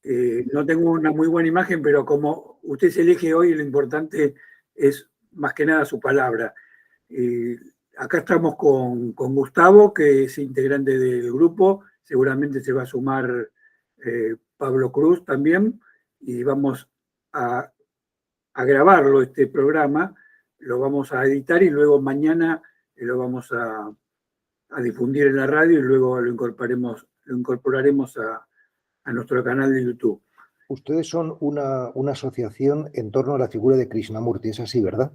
No tengo una muy buena imagen, pero como usted es el eje hoy, lo importante es más que nada su palabra. Acá estamos con Gustavo, que es integrante del grupo, seguramente se va a sumar Pablo Cruz también, y vamos a grabarlo, este programa, lo vamos a editar y luego mañana lo vamos a difundir en la radio y luego lo incorporaremos a nuestro canal de YouTube. Ustedes son una asociación en torno a la figura de Krishnamurti, es así, ¿verdad?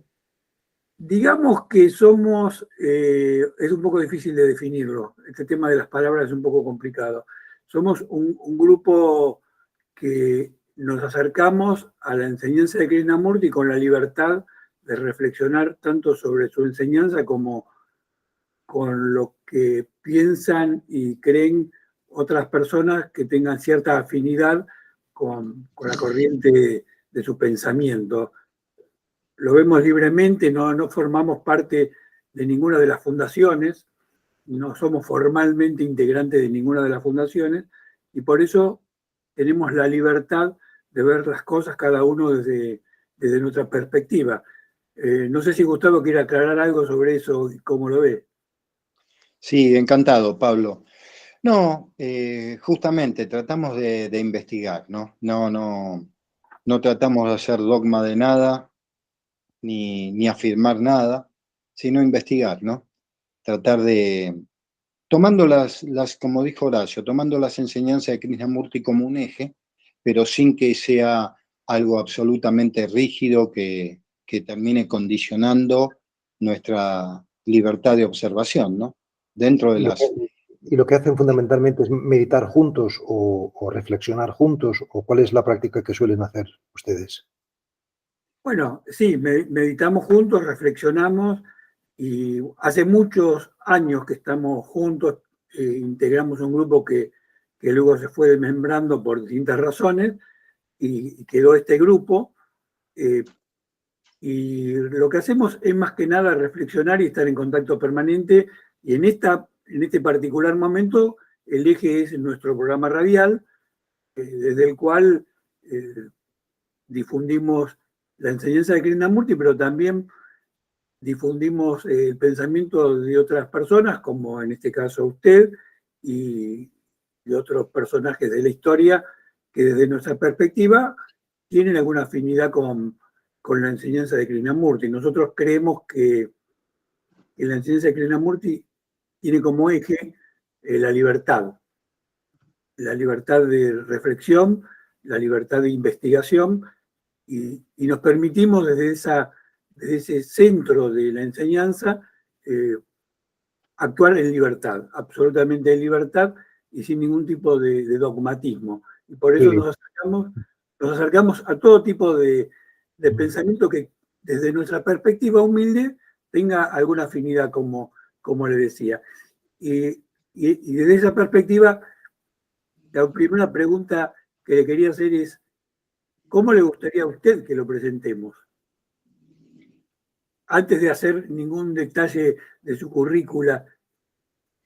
Digamos que somos, es un poco difícil de definirlo, este tema de las palabras es un poco complicado. Somos un grupo que nos acercamos a la enseñanza de Krishnamurti con la libertad de reflexionar tanto sobre su enseñanza como con lo que piensan y creen otras personas que tengan cierta afinidad con la corriente de su pensamiento. Lo vemos libremente, no formamos parte de ninguna de las fundaciones, no somos formalmente integrantes de ninguna de las fundaciones y por eso tenemos la libertad de ver las cosas cada uno desde nuestra perspectiva. No sé si Gustavo quiere aclarar algo sobre eso y cómo lo ve. Sí, encantado, Pablo. No, justamente tratamos de investigar, ¿no? No tratamos de hacer dogma de nada, ni afirmar nada, sino investigar, ¿no? Tratar de, tomando como dijo Horacio, tomando las enseñanzas de Krishnamurti como un eje, pero sin que sea algo absolutamente rígido que termine condicionando nuestra libertad de observación, ¿no? Dentro de las... Y lo que hacen fundamentalmente es meditar juntos o reflexionar juntos, o cuál es la práctica que suelen hacer ustedes. Bueno, sí, meditamos juntos, reflexionamos y hace muchos años que estamos juntos, integramos un grupo que luego se fue desmembrando por distintas razones y quedó este grupo. Y lo que hacemos es más que nada reflexionar y estar en contacto permanente. Y en este particular momento, el eje es nuestro programa radial, desde el cual difundimos la enseñanza de Krishnamurti, pero también difundimos el pensamiento de otras personas, como en este caso usted, y de otros personajes de la historia que desde nuestra perspectiva tienen alguna afinidad con la enseñanza de Krishnamurti. Nosotros creemos que la enseñanza de Krishnamurti tiene como eje la libertad de reflexión, la libertad de investigación, y nos permitimos desde ese centro de la enseñanza actuar en libertad, absolutamente en libertad y sin ningún tipo de dogmatismo. Y por eso nos acercamos a todo tipo de pensamiento que desde nuestra perspectiva humilde tenga alguna afinidad, como le decía. Y desde esa perspectiva, la primera pregunta que le quería hacer es, ¿cómo le gustaría a usted que lo presentemos? Antes de hacer ningún detalle de su currícula,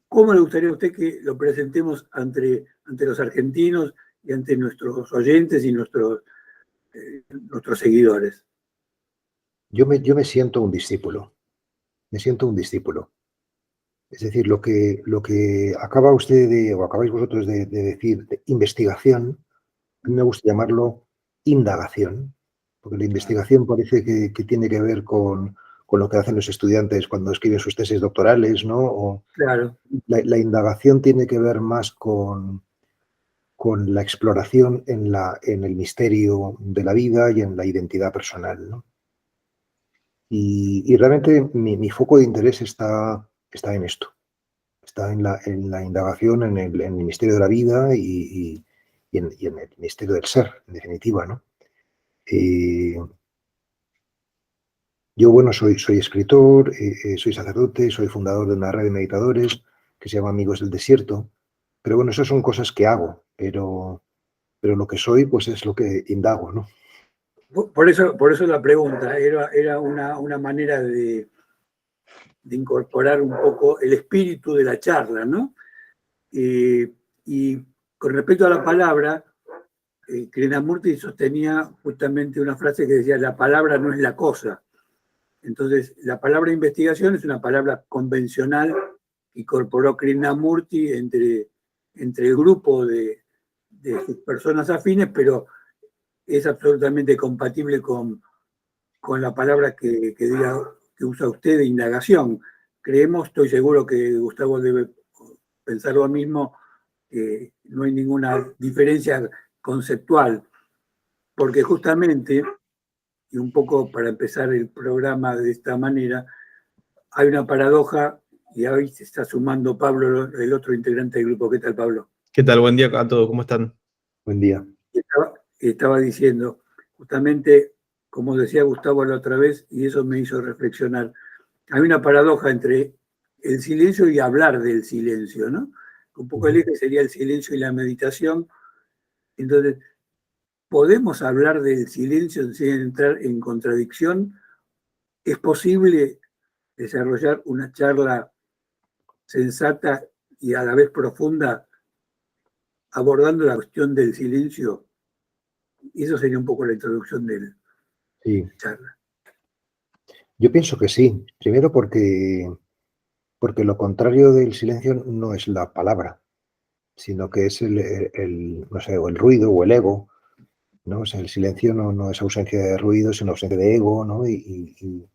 ¿cómo le gustaría a usted que lo presentemos ante los argentinos y ante nuestros oyentes y nuestros seguidores? Yo me siento un discípulo. Me siento un discípulo. Es decir, lo que acaba usted o acabáis vosotros de decir, de investigación, a mí me gusta llamarlo indagación, porque la investigación parece que tiene que ver con lo que hacen los estudiantes cuando escriben sus tesis doctorales, ¿no? O claro. La indagación tiene que ver más con la exploración en el misterio de la vida y en la identidad personal, ¿no? Y realmente mi foco de interés está en esto. Está en la indagación en el misterio de la vida y en el misterio del ser, en definitiva, ¿no? Yo, bueno, soy escritor, soy sacerdote, soy fundador de una red de meditadores que se llama Amigos del Desierto, pero bueno, esas son cosas que hago, pero lo que soy, pues es lo que indago, ¿no? Por eso la pregunta, era una manera de incorporar un poco el espíritu de la charla, ¿no? Y con respecto a la palabra, Krishnamurti sostenía justamente una frase que decía: la palabra no es la cosa. Entonces, la palabra investigación es una palabra convencional que incorporó Krishnamurti entre el grupo de sus personas afines, pero es absolutamente compatible con la palabra que usa usted de indagación. Creemos, estoy seguro que Gustavo debe pensar lo mismo, que no hay ninguna diferencia conceptual, porque justamente, y un poco para empezar el programa de esta manera, hay una paradoja, y hoy se está sumando Pablo, el otro integrante del grupo. ¿Qué tal, Pablo? ¿Qué tal? Buen día a todos, ¿cómo están? Buen día. Estaba diciendo, justamente, como decía Gustavo la otra vez, y eso me hizo reflexionar, hay una paradoja entre el silencio y hablar del silencio, ¿no? Un poco el eje sería el silencio y la meditación. Entonces, ¿podemos hablar del silencio sin entrar en contradicción? ¿Es posible desarrollar una charla sensata y a la vez profunda abordando la cuestión del silencio? Y eso sería un poco la introducción de la charla. Yo pienso que sí. Primero porque lo contrario del silencio no es la palabra, sino que es no sé, o el ruido o el ego, ¿no? O sea, el silencio no es ausencia de ruido, sino ausencia de ego, ¿no? Y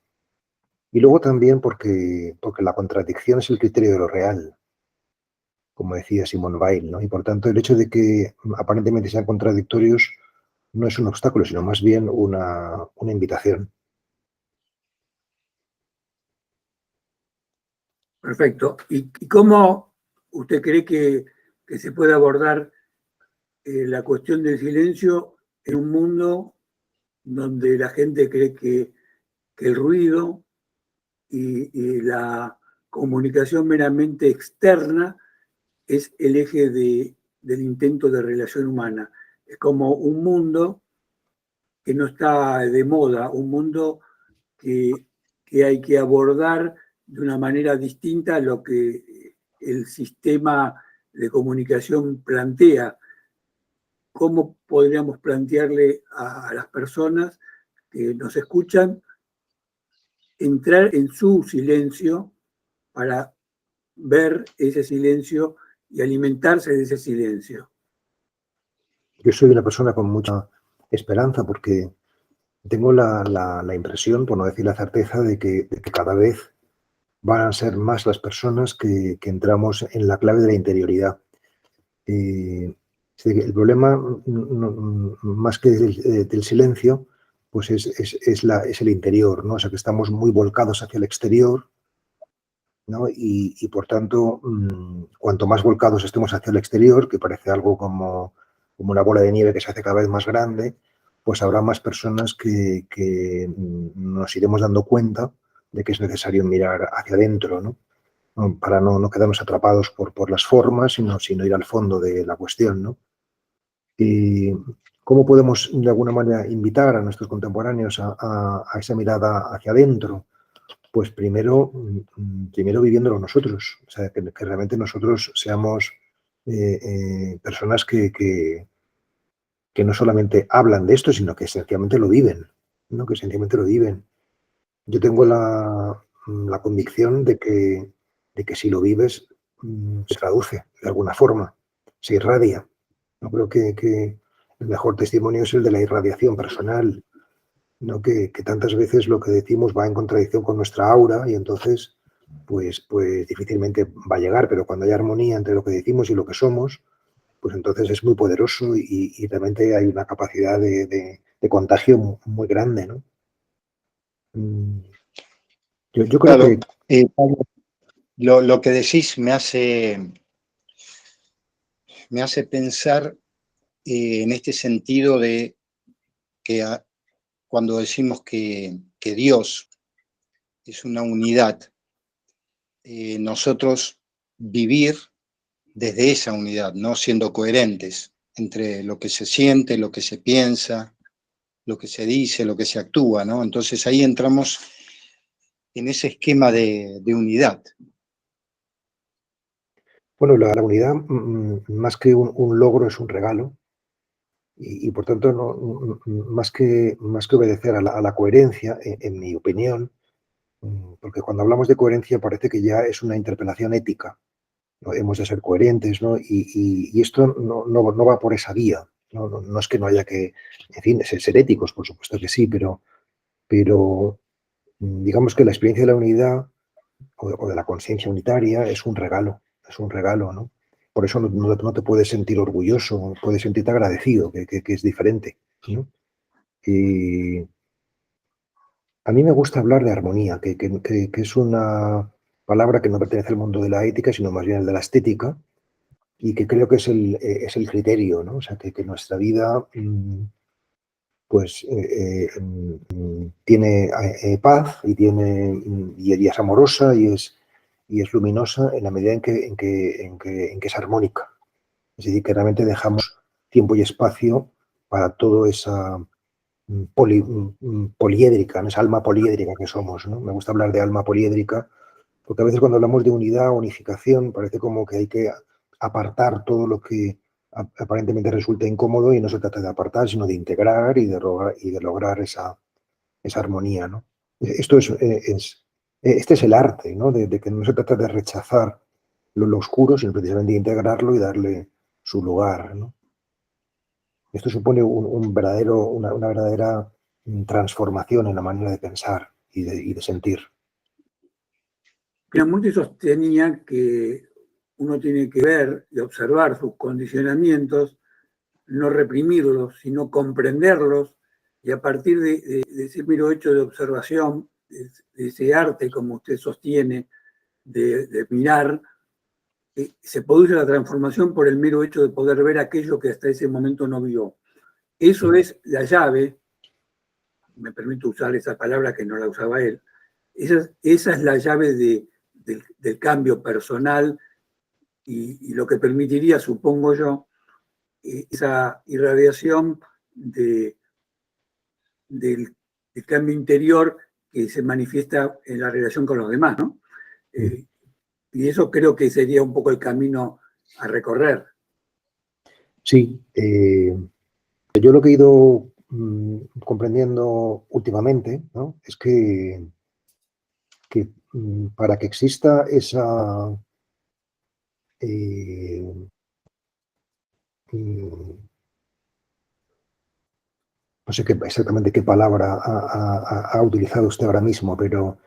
luego también porque la contradicción es el criterio de lo real, como decía Simone Weil, ¿no? Y por tanto, el hecho de que aparentemente sean contradictorios no es un obstáculo, sino más bien una invitación. Perfecto. ¿Y cómo usted cree que se puede abordar la cuestión del silencio en un mundo donde la gente cree que el ruido y la comunicación meramente externa es el eje del intento de relación humana? Es como un mundo que no está de moda, un mundo que hay que abordar de una manera distinta a lo que el sistema de comunicación plantea. ¿Cómo podríamos plantearle a las personas que nos escuchan entrar en su silencio para ver ese silencio y alimentarse de ese silencio? Yo soy una persona con mucha esperanza porque tengo la impresión, por no decir la certeza, de que cada vez van a ser más las personas que entramos en la clave de la interioridad. El problema, más que del silencio, pues es el interior, ¿no? O sea, que estamos muy volcados hacia el exterior, ¿no? Y por tanto, cuanto más volcados estemos hacia el exterior, que parece algo como una bola de nieve que se hace cada vez más grande, pues habrá más personas que nos iremos dando cuenta de que es necesario mirar hacia adentro, ¿no? Para no quedarnos atrapados por las formas, sino ir al fondo de la cuestión, ¿no? ¿Y cómo podemos, de alguna manera, invitar a nuestros contemporáneos a esa mirada hacia adentro? Pues primero viviéndolo nosotros, o sea, que realmente nosotros seamos personas que no solamente hablan de esto, sino que esencialmente lo viven, ¿no? Que esencialmente lo viven. Yo tengo la convicción de que si lo vives, se traduce de alguna forma, se irradia. Yo creo que el mejor testimonio es el de la irradiación personal, ¿no? Que tantas veces lo que decimos va en contradicción con nuestra aura y entonces pues difícilmente va a llegar, pero cuando hay armonía entre lo que decimos y lo que somos, pues entonces es muy poderoso y realmente hay una capacidad de contagio muy grande, ¿no? Yo creo Claro, que... Pablo, lo que decís me hace pensar en este sentido de que cuando decimos que Dios es una unidad, nosotros vivir desde esa unidad, ¿no? Siendo coherentes entre lo que se siente, lo que se piensa, lo que se dice, lo que se actúa, ¿no? Entonces ahí entramos en ese esquema de unidad. Bueno, la unidad, más que un logro, es un regalo. Y por tanto, más que obedecer a la coherencia, en mi opinión, porque cuando hablamos de coherencia parece que ya es una interpelación ética, ¿no? Hemos de ser coherentes, ¿no? Y esto no va por esa vía. No es que no haya que, en fin, ser éticos, por supuesto que sí, pero digamos que la experiencia de la unidad o de la conciencia unitaria es un regalo, ¿no? Por eso no te puedes sentir orgulloso, puedes sentirte agradecido, que es diferente, ¿no? Y a mí me gusta hablar de armonía, que es una palabra que no pertenece al mundo de la ética, sino más bien al de la estética, y que creo que es el criterio, ¿no? O sea, que nuestra vida pues tiene paz y y es amorosa y es luminosa en la medida en que es armónica. Es decir, que realmente dejamos tiempo y espacio para toda esa poliédrica, ¿no? Esa alma poliédrica que somos, ¿no? Me gusta hablar de alma poliédrica porque a veces cuando hablamos de unidad o unificación parece como que hay que apartar todo lo que aparentemente resulta incómodo, y no se trata de apartar, sino de integrar y de lograr esa armonía, ¿no? Esto este es el arte, ¿no? De que no se trata de rechazar lo oscuro, sino precisamente de integrarlo y darle su lugar, ¿no? Esto supone una verdadera transformación en la manera de pensar y de sentir. Pinamonti sostenía que uno tiene que ver y observar sus condicionamientos, no reprimirlos, sino comprenderlos, y a partir de ese mero hecho de observación, de ese arte, como usted sostiene, de mirar, se produce la transformación por el mero hecho de poder ver aquello que hasta ese momento no vio. Eso es la llave, me permito usar esa palabra que no la usaba él, esa es la llave del cambio personal y lo que permitiría, supongo yo, esa irradiación del cambio interior que se manifiesta en la relación con los demás, ¿no? Y eso creo que sería un poco el camino a recorrer. Sí, yo lo que he ido comprendiendo últimamente, ¿no? Es que para que exista esa no sé exactamente qué palabra ha utilizado usted ahora mismo, pero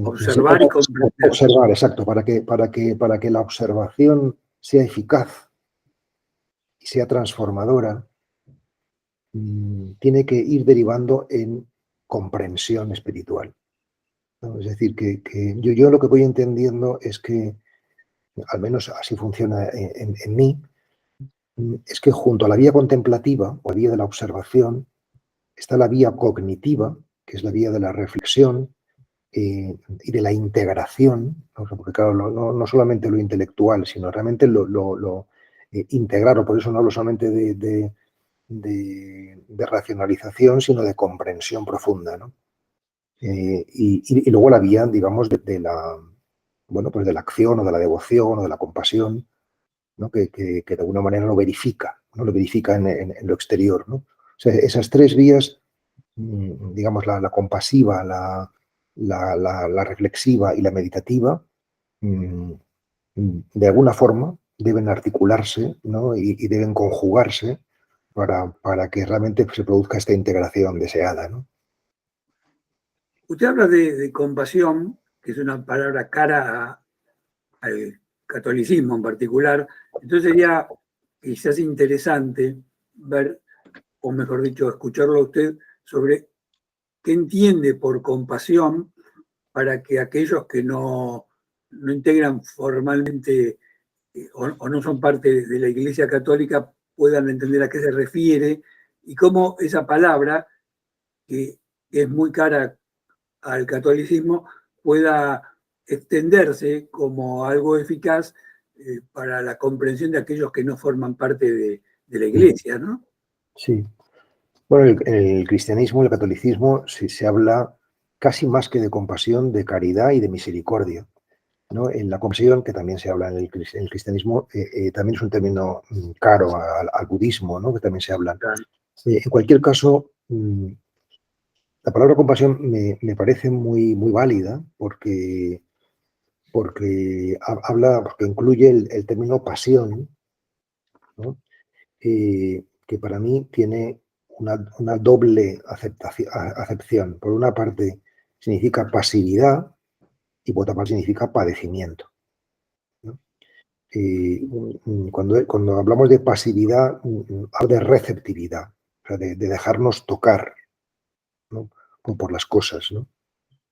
Observar y comprender. Observar, exacto, para que la observación sea eficaz y sea transformadora, tiene que ir derivando en comprensión espiritual, ¿no? Es decir, que yo lo que voy entendiendo es que, al menos así funciona en mí, es que junto a la vía contemplativa o la vía de la observación está la vía cognitiva, que es la vía de la reflexión y de la integración, ¿no? Porque claro, no solamente lo intelectual, sino realmente lo integrarlo. Por eso no hablo solamente de racionalización, sino de comprensión profunda, ¿no? Y luego la vía, digamos, de la acción o de la devoción o de la compasión, ¿no? Que de alguna manera lo verifica, ¿no? Lo verifica en lo exterior, ¿no? O sea, esas tres vías, digamos, la compasiva, la reflexiva y la meditativa, de alguna forma deben articularse, ¿no? y deben conjugarse para que realmente se produzca esta integración deseada, ¿no? Usted habla de compasión, que es una palabra cara al catolicismo en particular. Entonces sería quizás interesante ver, o mejor dicho, escucharlo a usted sobre qué entiende por compasión para que aquellos que no integran formalmente o no son parte de la Iglesia Católica puedan entender a qué se refiere y cómo esa palabra, que es muy cara al catolicismo, pueda extenderse como algo eficaz para la comprensión de aquellos que no forman parte de la Iglesia, ¿no? Sí. Bueno, en el cristianismo y el catolicismo se habla casi más que de compasión, de caridad y de misericordia. ¿no? En la compasión, que también se habla en el cristianismo, también es un término caro al budismo, ¿no? Que también se habla. En cualquier caso, la palabra compasión me parece muy, muy válida porque porque incluye el término pasión, ¿no? Que para mí tiene una doble acepción. Por una parte, significa pasividad y por otra parte significa padecimiento, ¿no? Cuando hablamos de pasividad, hablo de receptividad, o sea, de dejarnos tocar, ¿no? Como por las cosas, ¿no?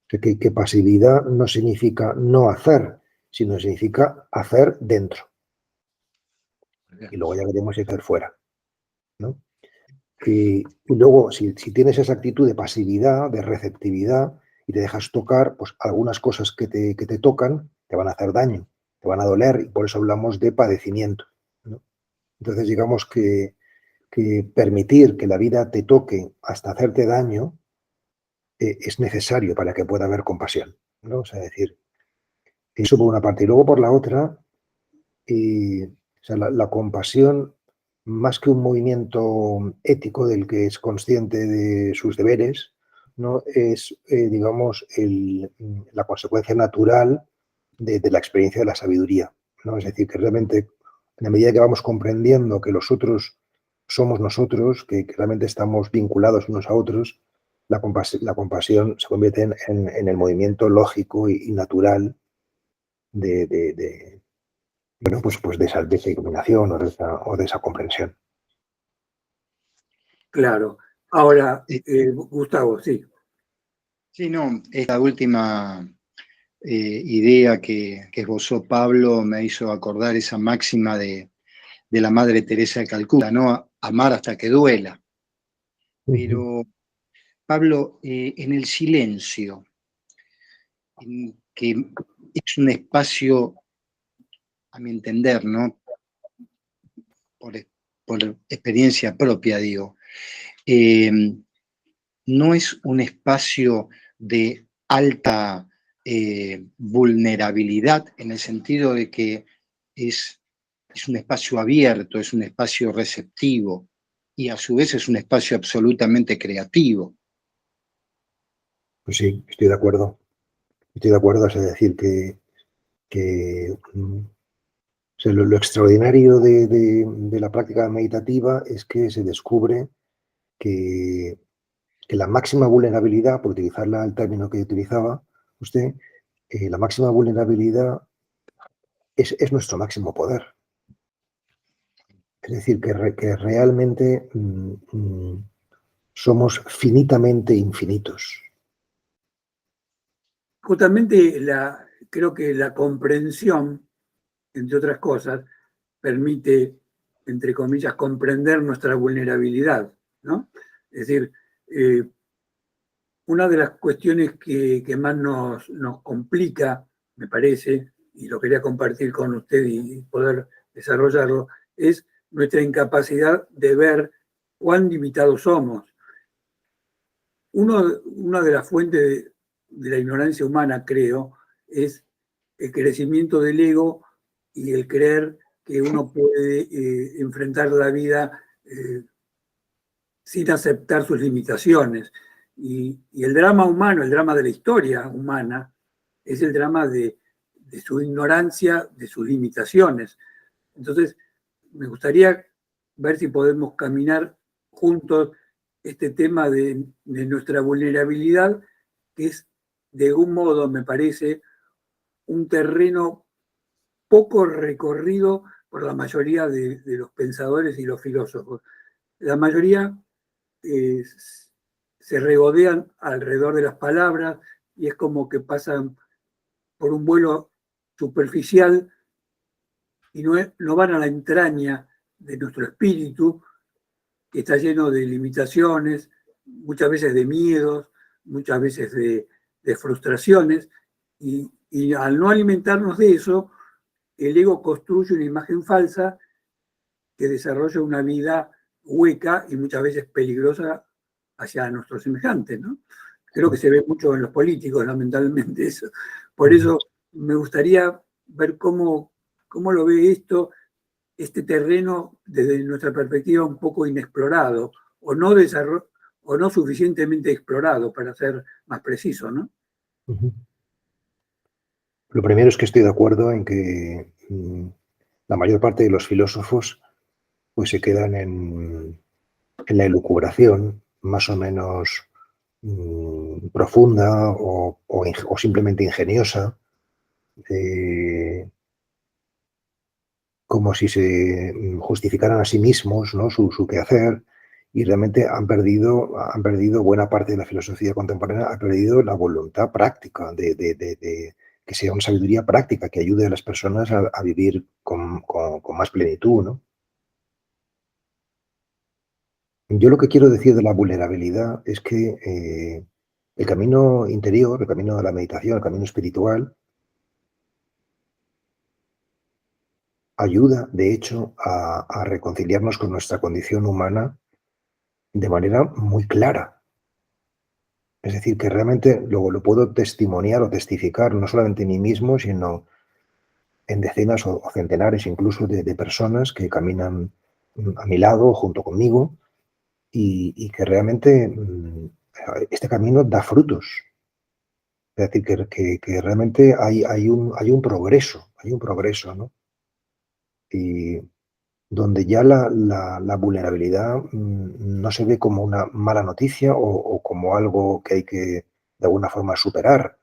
Que pasividad no significa no hacer, sino significa hacer dentro. Y luego ya veremos si hacer fuera, ¿no? Y luego, si tienes esa actitud de pasividad, de receptividad, y te dejas tocar, pues algunas cosas que te tocan te van a hacer daño, te van a doler, y por eso hablamos de padecimiento, ¿no? Entonces, digamos que permitir que la vida te toque hasta hacerte daño es necesario para que pueda haber compasión, ¿no? O sea, decir, eso por una parte. Y luego por la otra, o sea, la compasión, más que un movimiento ético del que es consciente de sus deberes, ¿no? Es, digamos, la consecuencia natural de la experiencia de la sabiduría, ¿no? Es decir, que realmente, en la medida que vamos comprendiendo que los otros somos nosotros, que realmente estamos vinculados unos a otros, la compasión se convierte en el movimiento lógico y natural de bueno, pues de esa iluminación o de esa comprensión. Claro. Ahora, Gustavo, sí. Sí, no, esta última idea que esbozó Pablo me hizo acordar esa máxima de la Madre Teresa de Calcuta, ¿no? Amar hasta que duela. Pero, Pablo, en el silencio, que es un espacio, a mi entender, ¿no? Por experiencia propia, digo, no es un espacio de alta vulnerabilidad, en el sentido de que es un espacio abierto, es un espacio receptivo y a su vez es un espacio absolutamente creativo. Pues sí, estoy de acuerdo. Estoy de acuerdo, es decir, o sea, lo extraordinario de la práctica meditativa es que se descubre que la máxima vulnerabilidad, por utilizar el término que utilizaba usted, la máxima vulnerabilidad es nuestro máximo poder. Es decir, que realmente somos finitamente infinitos. Justamente creo que la comprensión, entre otras cosas, permite, entre comillas, comprender nuestra vulnerabilidad, ¿no? Es decir, una de las cuestiones que más nos complica, me parece, y lo quería compartir con usted y poder desarrollarlo, es nuestra incapacidad de ver cuán limitados somos. Una de las fuentes de la ignorancia humana, creo, es el crecimiento del ego y el creer que uno puede enfrentar la vida sin aceptar sus limitaciones. Y el drama humano, el drama de la historia humana, es el drama de su ignorancia, de sus limitaciones. Entonces, me gustaría ver si podemos caminar juntos este tema de nuestra vulnerabilidad, que es, de algún modo, me parece, un terreno poco recorrido por la mayoría de los pensadores y los filósofos. La mayoría se regodean alrededor de las palabras y es como que pasan por un vuelo superficial y no van a la entraña de nuestro espíritu, que está lleno de limitaciones, muchas veces de miedos, muchas veces de frustraciones, y al no alimentarnos de eso, el ego construye una imagen falsa que desarrolla una vida hueca y muchas veces peligrosa hacia nuestros semejantes, ¿no? Creo que se ve mucho en los políticos, lamentablemente, eso. Por eso me gustaría ver cómo lo ve este terreno desde nuestra perspectiva un poco inexplorado o no suficientemente explorado, para ser más preciso, ¿no? Ujú. Lo primero es que estoy de acuerdo en que la mayor parte de los filósofos pues se quedan en la elucubración más o menos profunda o simplemente ingeniosa, como si se justificaran a sí mismos, ¿no? su quehacer, y realmente han perdido buena parte de la filosofía contemporánea, ha perdido la voluntad práctica de que sea una sabiduría práctica que ayude a las personas a vivir con más plenitud, ¿no? Yo lo que quiero decir de la vulnerabilidad es que el camino interior, el camino de la meditación, el camino espiritual, ayuda, de hecho, a reconciliarnos con nuestra condición humana de manera muy clara. Es decir, que realmente luego lo puedo testimoniar o testificar, no solamente en mí mismo, sino en decenas o centenares incluso de personas que caminan a mi lado, junto conmigo, y que realmente este camino da frutos. Es decir, que realmente hay un progreso, ¿no? Y donde ya la vulnerabilidad no se ve como una mala noticia o como algo que hay que de alguna forma superar,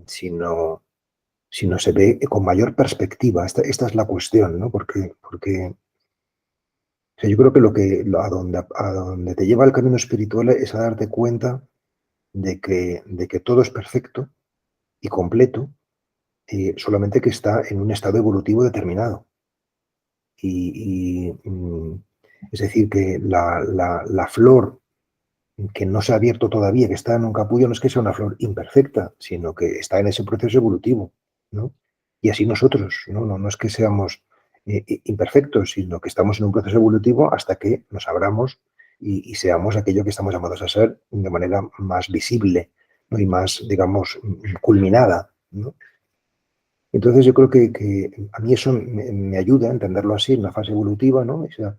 sino, sino se ve con mayor perspectiva. Esta es la cuestión, ¿no? Porque o sea, yo creo que a donde te lleva el camino espiritual es a darte cuenta de que todo es perfecto y completo, solamente que está en un estado evolutivo determinado. Es decir, que la flor que no se ha abierto todavía, que está en un capullo, no es que sea una flor imperfecta, sino que está en ese proceso evolutivo, ¿no? Y así nosotros, no es que seamos imperfectos, sino que estamos en un proceso evolutivo hasta que nos abramos y seamos aquello que estamos llamados a ser de manera más visible, ¿no? Y más, digamos, culminada, ¿no? Entonces yo creo que a mí eso me ayuda a entenderlo así, en la fase evolutiva, ¿no? O sea,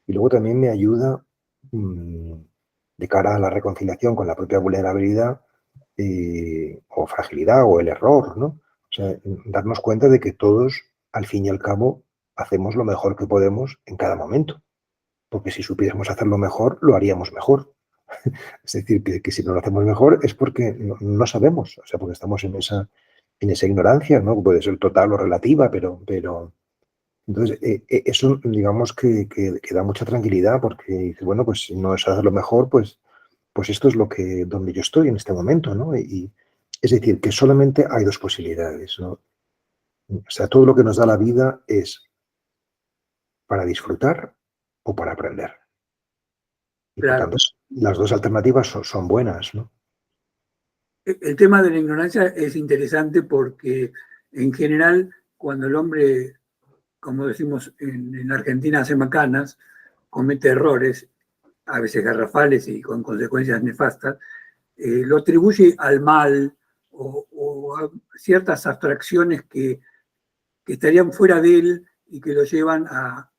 y luego también me ayuda mm, de cara a la reconciliación con la propia vulnerabilidad o fragilidad o el error, ¿no? O sea, darnos cuenta de que todos, al fin y al cabo, hacemos lo mejor que podemos en cada momento. Porque si supiésemos hacerlo mejor, lo haríamos mejor. Es decir, que si no lo hacemos mejor es porque no sabemos, o sea, porque estamos en esa ignorancia, ¿no? Puede ser total o relativa, pero entonces eso digamos que da mucha tranquilidad porque dices, bueno, pues si no es hacerlo mejor, pues esto es donde yo estoy en este momento, ¿no? Y es decir, que solamente hay dos posibilidades, ¿no? O sea, todo lo que nos da la vida es para disfrutar o para aprender. Y por Claro. tanto, las dos alternativas son buenas, ¿no? El tema de la ignorancia es interesante porque, en general, cuando el hombre, como decimos en Argentina, hace macanas, comete errores, a veces garrafales y con consecuencias nefastas, lo atribuye al mal o a ciertas abstracciones que estarían fuera de él y que lo llevan a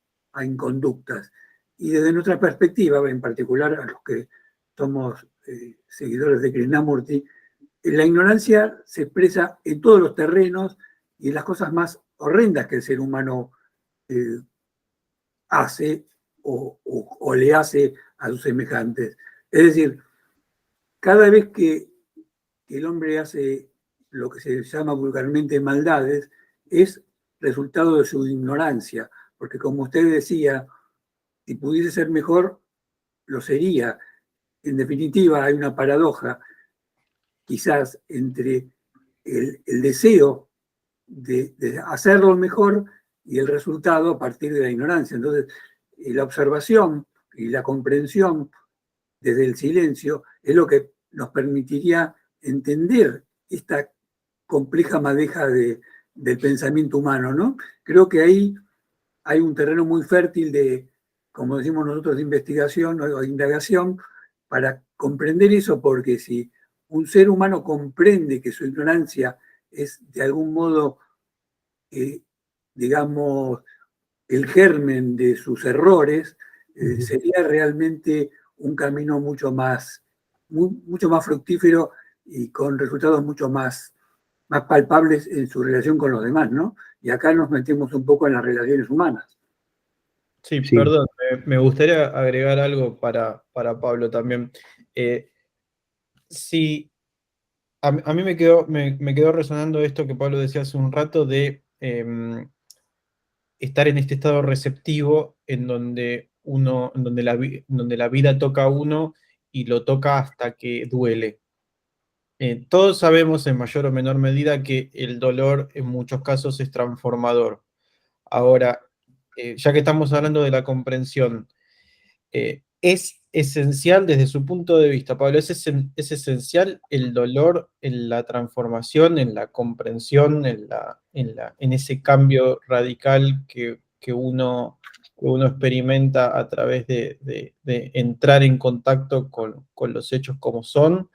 inconductas. Y desde nuestra perspectiva, en particular a los que somos seguidores de Krishnamurti, la ignorancia se expresa en todos los terrenos y en las cosas más horrendas que el ser humano eh, hace o le hace a sus semejantes. Es decir, cada vez que el hombre hace lo que se llama vulgarmente maldades, es resultado de su ignorancia, porque como usted decía, si pudiese ser mejor, lo sería. En definitiva, hay una paradoja, quizás, entre el deseo de hacerlo mejor y el resultado a partir de la ignorancia. Entonces, la observación y la comprensión desde el silencio es lo que nos permitiría entender esta compleja madeja del pensamiento humano, ¿no? Creo que ahí hay un terreno muy fértil de, como decimos nosotros, de investigación o de indagación para comprender eso, porque si un ser humano comprende que su ignorancia es de algún modo, digamos, el germen de sus errores, sería realmente un camino mucho más fructífero y con resultados mucho más palpables en su relación con los demás, ¿no? Y acá nos metemos un poco en las relaciones humanas. Sí, Sí, perdón, me gustaría agregar algo para Pablo también. Sí, a mí me quedó resonando esto que Pablo decía hace un rato de estar en este estado receptivo en donde donde la vida toca a uno y lo toca hasta que duele. Todos sabemos en mayor o menor medida que el dolor en muchos casos es transformador. Ahora, ya que estamos hablando de la comprensión, es esencial desde su punto de vista, Pablo, es esencial el dolor en la transformación, en la comprensión, en ese cambio radical que uno experimenta a través de entrar en contacto con los hechos como son.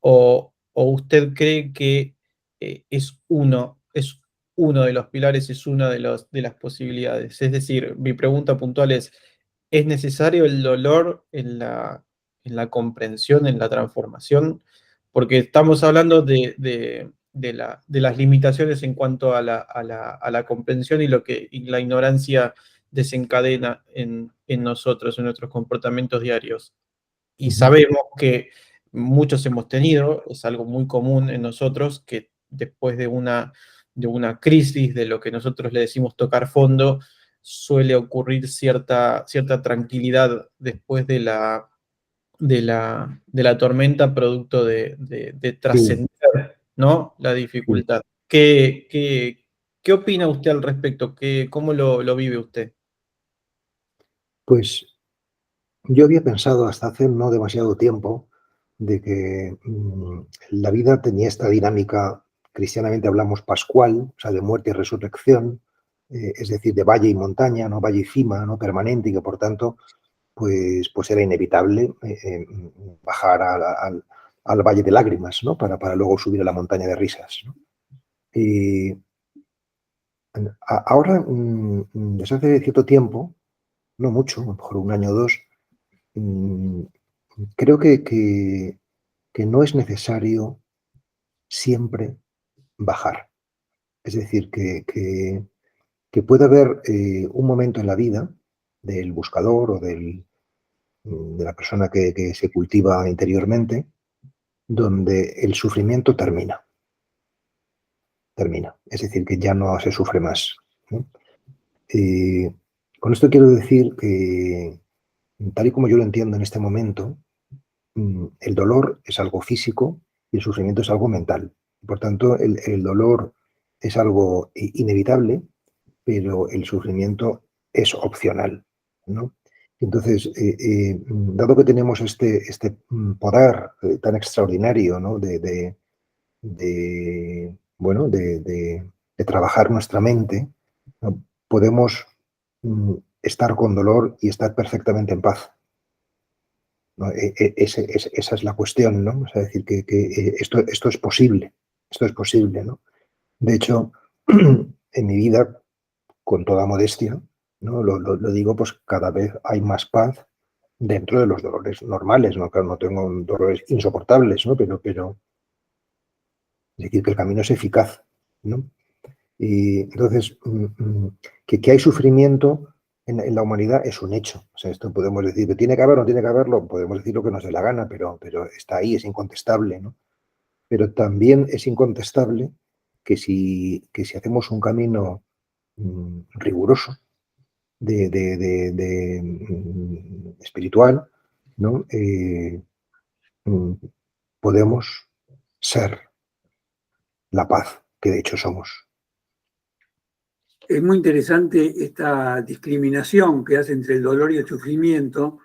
¿O usted cree que es uno de los pilares, es una de las posibilidades? Es decir, mi pregunta puntual ¿es necesario el dolor en la comprensión, en la transformación? Porque estamos hablando de las limitaciones en cuanto a la comprensión y lo que y la ignorancia desencadena en nosotros, en nuestros comportamientos diarios. Y sabemos que muchos hemos tenido, es algo muy común en nosotros, que después de una crisis, de lo que nosotros le decimos tocar fondo, suele ocurrir cierta tranquilidad después de la tormenta, producto de sí, trascender, ¿no? La sí. dificultad. ¿Qué opina usted al respecto? ¿Cómo lo vive usted? Pues yo había pensado hasta hace no demasiado tiempo de que la vida tenía esta dinámica, cristianamente hablamos pascual, o sea, de muerte y resurrección, es decir, de valle y montaña, no valle y cima, no permanente, y que por tanto, pues era inevitable bajar al valle de lágrimas, ¿no? Para luego subir a la montaña de risas, ¿no? Y ahora, desde hace cierto tiempo, no mucho, a lo mejor un año o dos, mm, creo que no es necesario siempre bajar. Es decir, que puede haber un momento en la vida del buscador o de la persona que se cultiva interiormente, donde el sufrimiento termina. Es decir, que ya no se sufre más, ¿no? Con esto quiero decir que, tal y como yo lo entiendo en este momento, el dolor es algo físico y el sufrimiento es algo mental. Por tanto, el dolor es algo inevitable, pero el sufrimiento es opcional, ¿no? Entonces, dado que tenemos este poder tan extraordinario, ¿no? Bueno, de trabajar nuestra mente, ¿no? Podemos estar con dolor y estar perfectamente en paz, ¿no? Esa es la cuestión, ¿no? O sea, decir que esto es posible, ¿no? De hecho, en mi vida, con toda modestia, ¿no? Lo digo, pues cada vez hay más paz dentro de los dolores normales, ¿no? Claro, no tengo dolores insoportables, ¿no? Pero es decir, que el camino es eficaz, ¿no? Y entonces, que hay sufrimiento en la humanidad es un hecho. O sea, esto podemos decir que tiene que haber o no tiene que haberlo, podemos decir lo que nos dé la gana, pero está ahí, es incontestable, ¿no? Pero también es incontestable que si hacemos un camino riguroso, espiritual, ¿no? Mm, podemos ser la paz que de hecho somos. Es muy interesante esta discriminación que hace entre el dolor y el sufrimiento,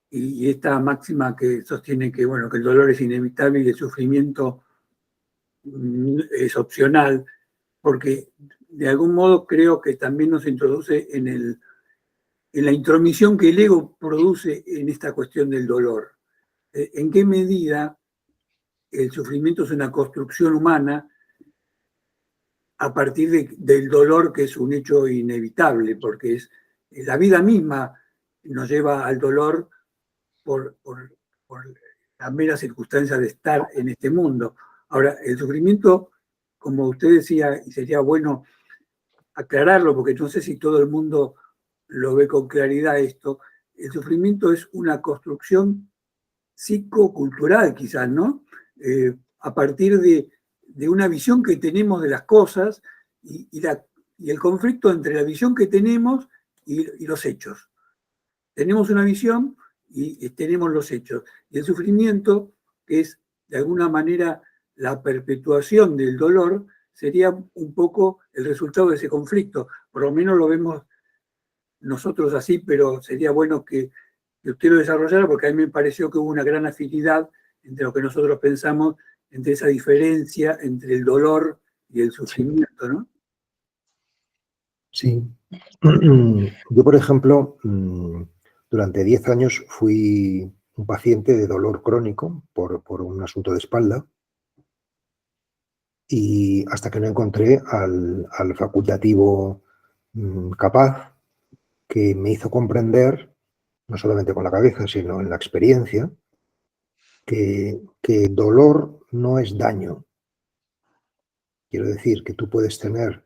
y esta máxima que sostiene que, bueno, que el dolor es inevitable y el sufrimiento es opcional, porque de algún modo creo que también nos introduce en la intromisión que el ego produce en esta cuestión del dolor. ¿En qué medida el sufrimiento es una construcción humana a partir del dolor, que es un hecho inevitable, porque la vida misma nos lleva al dolor por la mera circunstancia de estar en este mundo. Ahora, el sufrimiento, como usted decía, y sería bueno aclararlo, porque no sé si todo el mundo lo ve con claridad esto, el sufrimiento es una construcción psicocultural quizás, ¿no? A partir de una visión que tenemos de las cosas y el conflicto entre la visión que tenemos y los hechos. Tenemos una visión y tenemos los hechos. Y el sufrimiento, que es de alguna manera la perpetuación del dolor, sería un poco el resultado de ese conflicto. Por lo menos lo vemos nosotros así, pero sería bueno que usted lo desarrollara, porque a mí me pareció que hubo una gran afinidad entre lo que nosotros pensamos, entre esa diferencia entre el dolor y el sufrimiento, ¿no? Sí. Yo, por ejemplo, durante 10 años fui un paciente de dolor crónico por un asunto de espalda, y hasta que no encontré al facultativo capaz, que me hizo comprender, no solamente con la cabeza, sino en la experiencia, que dolor no es daño. Quiero decir que tú puedes tener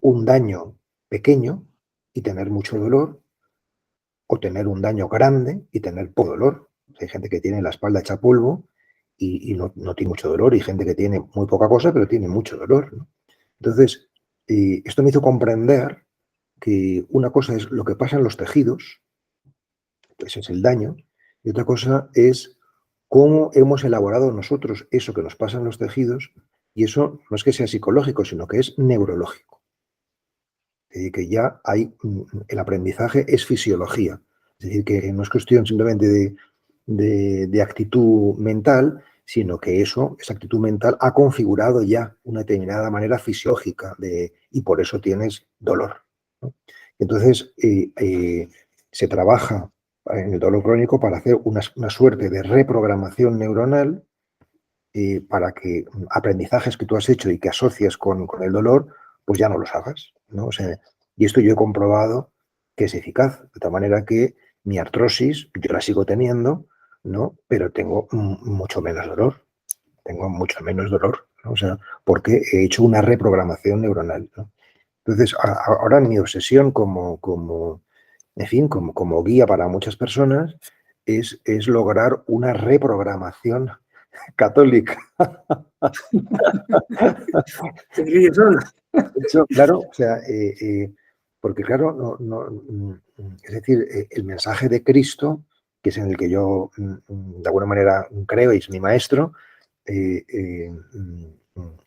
un daño pequeño y tener mucho dolor, o tener un daño grande y tener poco dolor. Hay gente que tiene la espalda hecha polvo y no tiene mucho dolor, y gente que tiene muy poca cosa pero tiene mucho dolor, ¿no? Entonces, esto me hizo comprender que una cosa es lo que pasa en los tejidos, ese es el daño, y otra cosa es cómo hemos elaborado nosotros eso que nos pasa en los tejidos, y eso no es que sea psicológico, sino que es neurológico. Que ya hay, el aprendizaje es fisiología. Es decir, que no es cuestión simplemente de actitud mental, sino que esa actitud mental ha configurado ya una determinada manera fisiológica y por eso tienes dolor, ¿no? Entonces, se trabaja en el dolor crónico para hacer una suerte de reprogramación neuronal, para que aprendizajes que tú has hecho y que asocias con el dolor, pues ya no los hagas, ¿no? O sea, y esto yo he comprobado que es eficaz, de tal manera que mi artrosis, yo la sigo teniendo, ¿no? Pero tengo mucho menos dolor, ¿no? O sea, porque he hecho una reprogramación neuronal, ¿no? Entonces, ahora mi obsesión en fin, como guía para muchas personas es lograr una reprogramación católica. Se ríe solo. De hecho, claro, o sea, porque claro, es decir, el mensaje de Cristo, que es en el que yo de alguna manera creo y es mi maestro,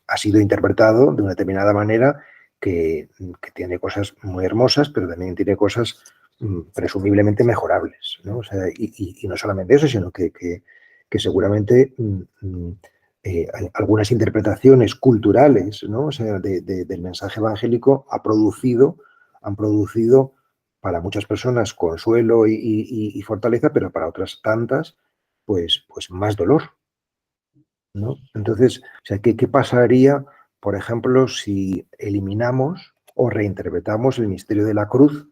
ha sido interpretado de una determinada manera que tiene cosas muy hermosas, pero también tiene cosas presumiblemente mejorables, ¿no? O sea, y no solamente eso, sino que seguramente algunas interpretaciones culturales, ¿no? O sea, del mensaje evangélico han producido para muchas personas consuelo y fortaleza, pero para otras tantas, pues más dolor, ¿no? Entonces, o sea, ¿qué pasaría, por ejemplo, si eliminamos o reinterpretamos el misterio de la cruz,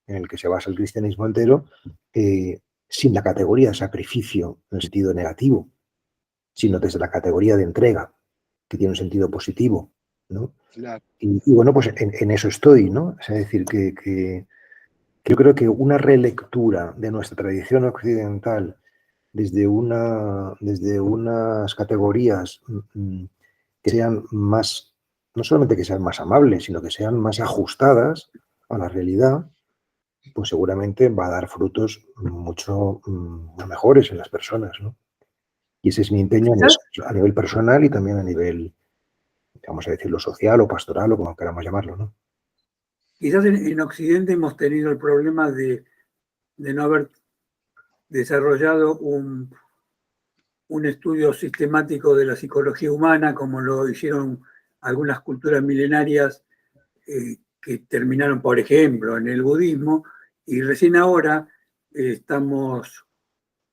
en el que se basa el cristianismo entero, sin la categoría de sacrificio en el sentido negativo, sino desde la categoría de entrega, que tiene un sentido positivo, ¿no? Claro. Y bueno, pues en eso estoy, ¿no? Es decir, que yo creo que una relectura de nuestra tradición occidental desde unas categorías que sean más, no solamente que sean más amables, sino que sean más ajustadas a la realidad, pues seguramente va a dar frutos mucho mejores en las personas, ¿no? Y ese es mi empeño en eso, a nivel personal y también a nivel, vamos a decirlo, social o pastoral o como queramos llamarlo, ¿no? Quizás en Occidente hemos tenido el problema de no haber desarrollado un estudio sistemático de la psicología humana, como lo hicieron algunas culturas milenarias que terminaron, por ejemplo, en el budismo, y recién ahora estamos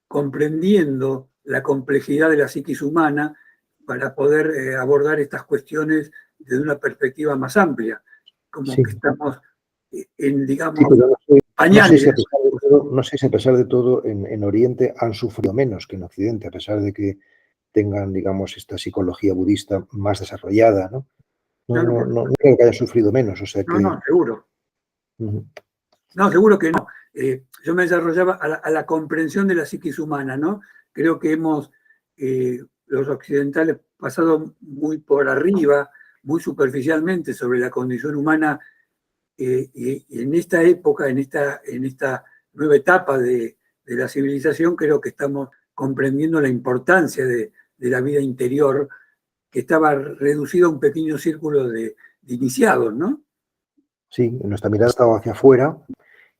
comprendiendo la complejidad de la psiquis humana para poder abordar estas cuestiones desde una perspectiva más amplia, como Sí. que estamos en, digamos, Sí, pero no sé pañales. si a pesar de todo en Oriente han sufrido menos que en Occidente, a pesar de que tengan, digamos, esta psicología budista más desarrollada, ¿no? No creo que hayan sufrido menos, o sea que... No, seguro. Ujú. No, seguro que no. Yo me desarrollaba a la comprensión de la psiquis humana, ¿no? Creo que hemos, los occidentales, pasado muy por arriba, muy superficialmente sobre la condición humana, y en esta época, en esta nueva etapa de la civilización, creo que estamos comprendiendo la importancia de la vida interior, que estaba reducido a un pequeño círculo de iniciados, ¿no? Sí, nuestra mirada estaba hacia afuera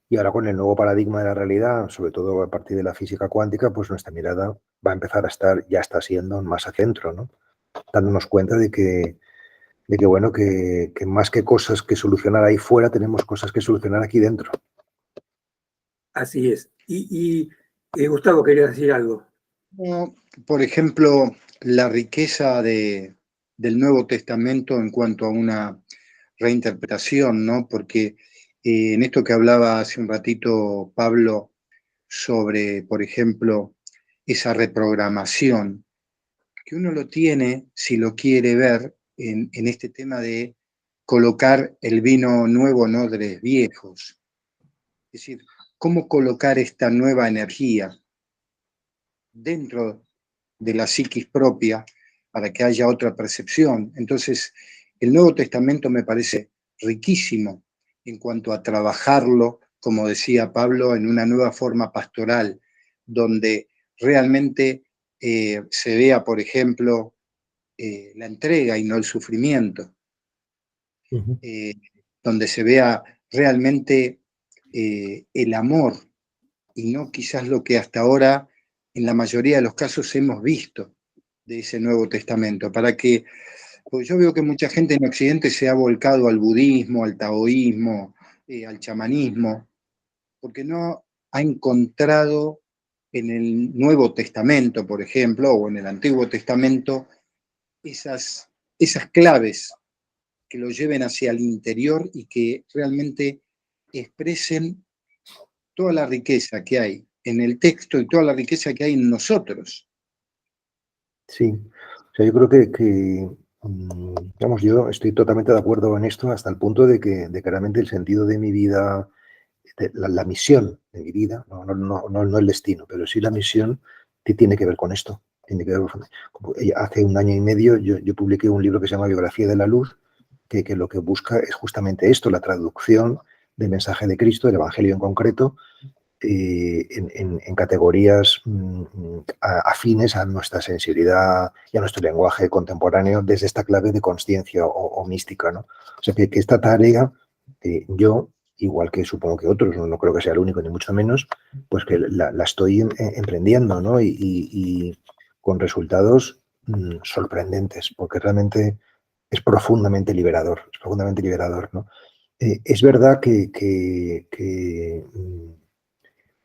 y ahora con el nuevo paradigma de la realidad, sobre todo a partir de la física cuántica, pues nuestra mirada va a empezar a estar, ya está siendo más hacia adentro, ¿no? Dándonos cuenta de que bueno, que más que cosas que solucionar ahí fuera, tenemos cosas que solucionar aquí dentro. Así es. Gustavo, quería decir algo. No, por ejemplo, la riqueza del Nuevo Testamento en cuanto a una reinterpretación, ¿no? Porque en esto que hablaba hace un ratito Pablo sobre, por ejemplo, esa reprogramación, que uno lo tiene, si lo quiere ver, en este tema de colocar el vino nuevo en odres viejos. Es decir, cómo colocar esta nueva energía dentro de la psiquis propia para que haya otra percepción. Entonces, el Nuevo Testamento me parece riquísimo en cuanto a trabajarlo, como decía Pablo, en una nueva forma pastoral, donde realmente se vea, por ejemplo, la entrega y no el sufrimiento, Uh-huh. donde se vea realmente el amor y no quizás lo que hasta ahora en la mayoría de los casos hemos visto de ese Nuevo Testamento, pues yo veo que mucha gente en Occidente se ha volcado al budismo, al taoísmo, al chamanismo, porque no ha encontrado en el Nuevo Testamento, por ejemplo, o en el Antiguo Testamento, esas claves que lo lleven hacia el interior y que realmente expresen toda la riqueza que hay en el texto y toda la riqueza que hay en nosotros. Sí, o sea, yo creo digamos, yo estoy totalmente de acuerdo en esto hasta el punto de que realmente el sentido de mi vida, la misión de mi vida, no el destino, pero sí la misión que tiene que ver con esto. Tiene que ver, hace un año y medio yo publiqué un libro que se llama Biografía de la Luz, que lo que busca es justamente esto, la traducción del mensaje de Cristo, del Evangelio en concreto, en categorías afines a nuestra sensibilidad y a nuestro lenguaje contemporáneo desde esta clave de conciencia o mística, ¿no? O sea, que esta tarea, yo, igual que supongo que otros, no creo que sea el único ni mucho menos, pues que la estoy emprendiendo, ¿no? Y con resultados sorprendentes, porque realmente es profundamente liberador, ¿no? Es verdad que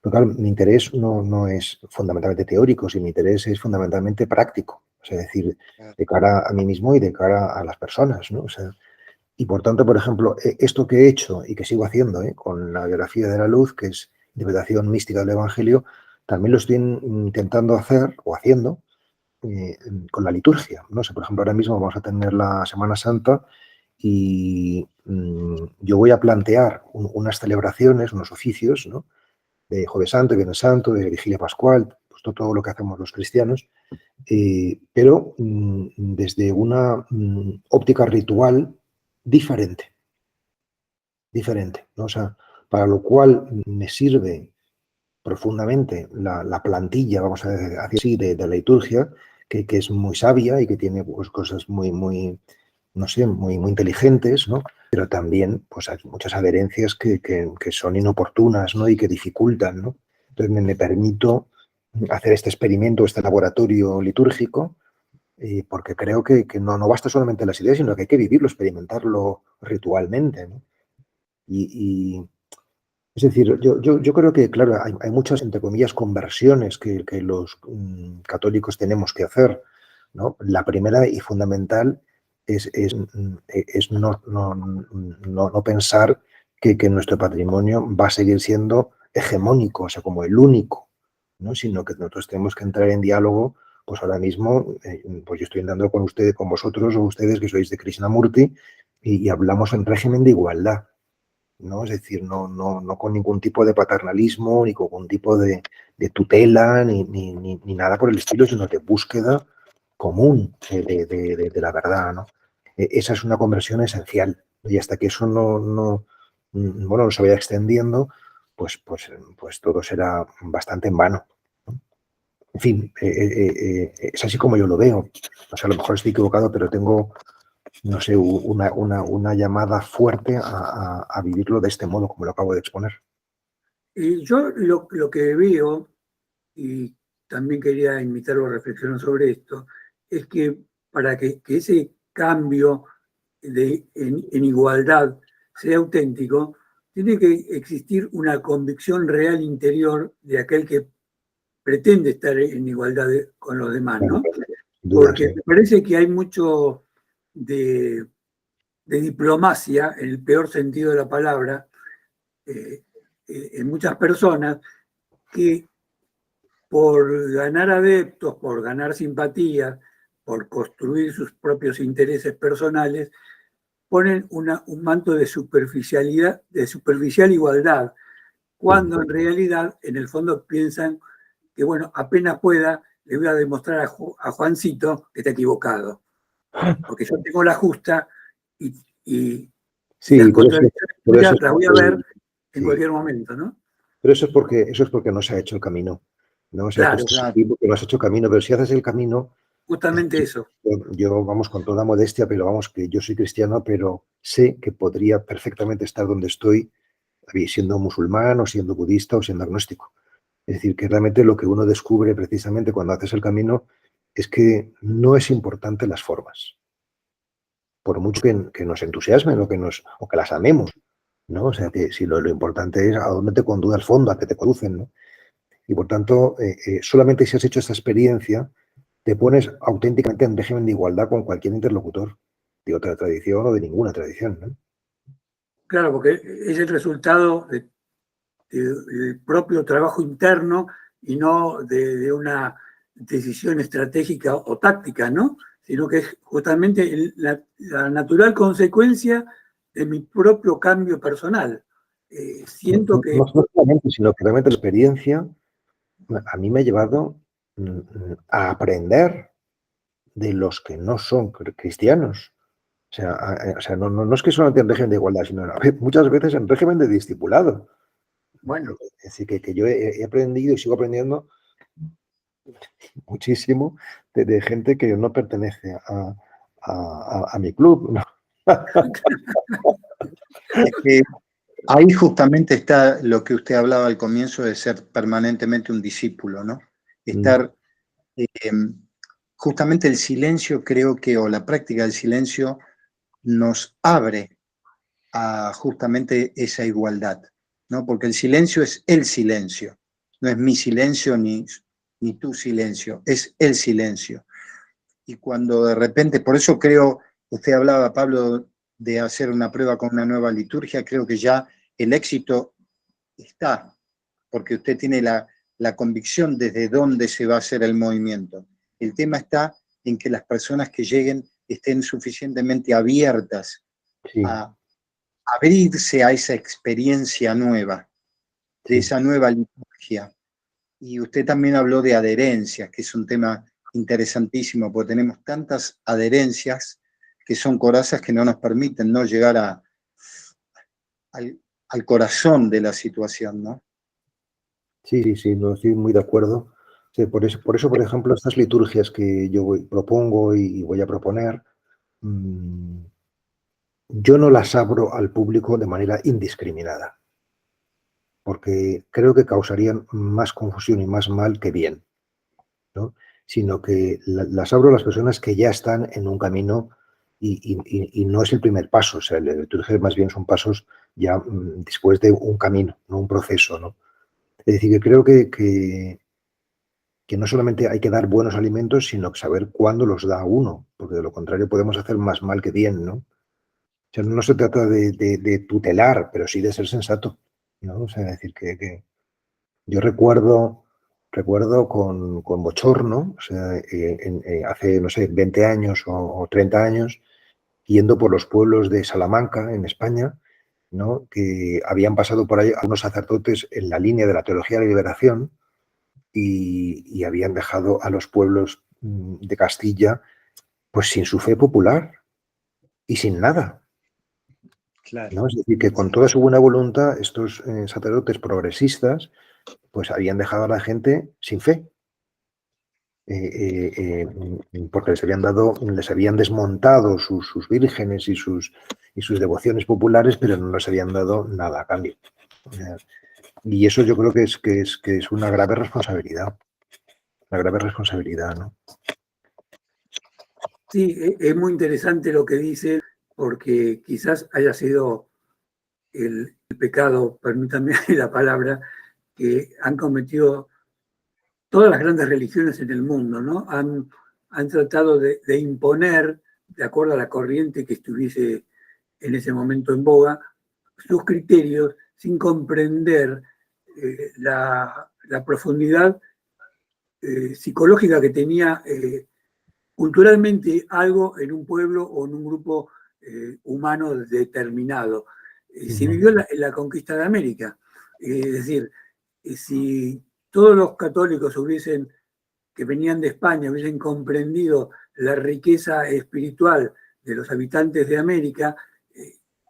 pero claro, mi interés no es fundamentalmente teórico, sino mi interés es fundamentalmente práctico, o sea, es decir, de cara a mí mismo y de cara a las personas, ¿no? O sea, y por tanto, por ejemplo, esto que he hecho y que sigo haciendo con la biografía de la luz, que es interpretación mística del Evangelio, también lo estoy intentando hacer o haciendo con la liturgia. No sé, por ejemplo, ahora mismo vamos a tener la Semana Santa y yo voy a plantear unas celebraciones, unos oficios, ¿no? De Jueves Santo, Viernes Santo, de Vigilia Pascual, pues todo lo que hacemos los cristianos, pero desde una óptica ritual diferente, ¿no? O sea, para lo cual me sirve profundamente la plantilla, vamos a decir así, de la liturgia, que es muy sabia y que tiene pues, cosas muy, no sé, muy inteligentes, ¿no? Pero también pues, hay muchas adherencias que son inoportunas, ¿no? Y que dificultan, ¿no? Entonces me permito hacer este experimento, este laboratorio litúrgico, porque creo que no basta solamente las ideas, sino que hay que vivirlo, experimentarlo ritualmente, ¿no? Es decir, yo creo que, claro, hay muchas, entre comillas, conversiones que los católicos tenemos que hacer, ¿no? La primera y fundamental es no pensar que nuestro patrimonio va a seguir siendo hegemónico, o sea, como el único, ¿no? Sino que nosotros tenemos que entrar en diálogo. Pues ahora mismo, pues yo estoy entrando con ustedes, con vosotros o ustedes que sois de Krishnamurti y hablamos en régimen de igualdad, ¿no? Es decir, no con ningún tipo de paternalismo, ni con ningún tipo de tutela, ni nada por el estilo, sino de búsqueda común de la verdad, ¿no? Esa es una conversión esencial. Y hasta que eso no se vaya extendiendo, pues todo será bastante en vano, ¿no? En fin, es así como yo lo veo. O sea, a lo mejor estoy equivocado, pero tengo, no sé, una llamada fuerte a vivirlo de este modo, como lo acabo de exponer. Y yo lo que veo, y también quería invitarlo a reflexionar sobre esto, es que para que ese cambio en igualdad sea auténtico, tiene que existir una convicción real interior de aquel que pretende estar en igualdad con los demás, ¿no? Porque me parece que hay mucho de diplomacia, en el peor sentido de la palabra, en muchas personas que por ganar adeptos, por ganar simpatía, por construir sus propios intereses personales, ponen un manto de superficialidad, de superficial igualdad, cuando en realidad, en el fondo, piensan que, bueno, apenas pueda, le voy a demostrar a Juancito que está equivocado, porque yo tengo la justa y Sí, las por eso contradicciones las voy a ver en sí, cualquier momento, ¿no? Pero eso es porque no se ha hecho el camino, ¿no? O sea, Claro, tú estás aquí porque no has hecho camino, pero si haces el camino, justamente eso. yo, vamos, con toda modestia, pero vamos, que yo soy cristiano, pero sé que podría perfectamente estar donde estoy, siendo musulmán o siendo budista o siendo agnóstico. Es decir, que realmente lo que uno descubre precisamente cuando haces el camino es que no es importante las formas, por mucho que nos entusiasmen o que las amemos, ¿no? O sea, que si lo importante es a dónde te conduce al fondo, a qué te conducen, ¿no? Y por tanto, solamente si has hecho esta experiencia, te pones auténticamente en régimen de igualdad con cualquier interlocutor de otra tradición o de ninguna tradición, ¿no? Claro, porque es el resultado del propio trabajo interno y no de una decisión estratégica o táctica, ¿no? Sino que es justamente la natural consecuencia de mi propio cambio personal. Siento que... No solamente, sino que realmente la experiencia a mí me ha llevado a aprender de los que no son cristianos. O sea, no es que solamente en régimen de igualdad, sino muchas veces en régimen de discipulado. Bueno. Es decir, que yo he aprendido y sigo aprendiendo muchísimo de gente que no pertenece a mi club, ¿no? Es que ahí justamente está lo que usted hablaba al comienzo de ser permanentemente un discípulo, ¿no? Estar, justamente el silencio creo que, o la práctica del silencio, nos abre a justamente esa igualdad, ¿no? Porque el silencio es el silencio, no es mi silencio ni tu silencio, es el silencio. Y cuando de repente, por eso creo, usted hablaba, Pablo, de hacer una prueba con una nueva liturgia, creo que ya el éxito está, porque usted tiene la convicción desde dónde se va a hacer el movimiento. El tema está en que las personas que lleguen estén suficientemente abiertas Sí. a abrirse a esa experiencia nueva, de esa nueva liturgia. Y usted también habló de adherencias, que es un tema interesantísimo, porque tenemos tantas adherencias que son corazas que no nos permiten no llegar al corazón de la situación, ¿no? Sí, no estoy muy de acuerdo. Sí, por eso, por ejemplo, estas liturgias que yo propongo y voy a proponer, yo no las abro al público de manera indiscriminada, porque creo que causarían más confusión y más mal que bien, ¿no? Sino que las abro a las personas que ya están en un camino y no es el primer paso. O sea, las liturgias más bien son pasos ya después de un camino, no un proceso, ¿no? Es decir, que creo que que no solamente hay que dar buenos alimentos, sino saber cuándo los da uno, porque de lo contrario podemos hacer más mal que bien, ¿no? O sea, no se trata de tutelar, pero sí de ser sensato, ¿no? O sea, decir que yo recuerdo con bochorno, o sea, hace, no sé, 20 años o 30 años, yendo por los pueblos de Salamanca, en España, ¿no? Que habían pasado por ahí algunos sacerdotes en la línea de la teología de la liberación y habían dejado a los pueblos de Castilla pues sin su fe popular y sin nada, Claro. ¿no? Es decir, que con toda su buena voluntad estos sacerdotes progresistas pues habían dejado a la gente sin fe. Porque les habían desmontado sus vírgenes y sus devociones populares, pero no les habían dado nada a cambio. Y eso yo creo que es una grave responsabilidad. Una grave responsabilidad, ¿no? Sí, es muy interesante lo que dice, porque quizás haya sido el pecado, permítanme la palabra, que han cometido todas las grandes religiones en el mundo, ¿no? Han tratado de imponer, de acuerdo a la corriente que estuviese en ese momento en boga, sus criterios sin comprender la profundidad psicológica que tenía culturalmente algo en un pueblo o en un grupo humano determinado. Se vivió en la conquista de América. Es decir, si todos los católicos que venían de España hubiesen comprendido la riqueza espiritual de los habitantes de América,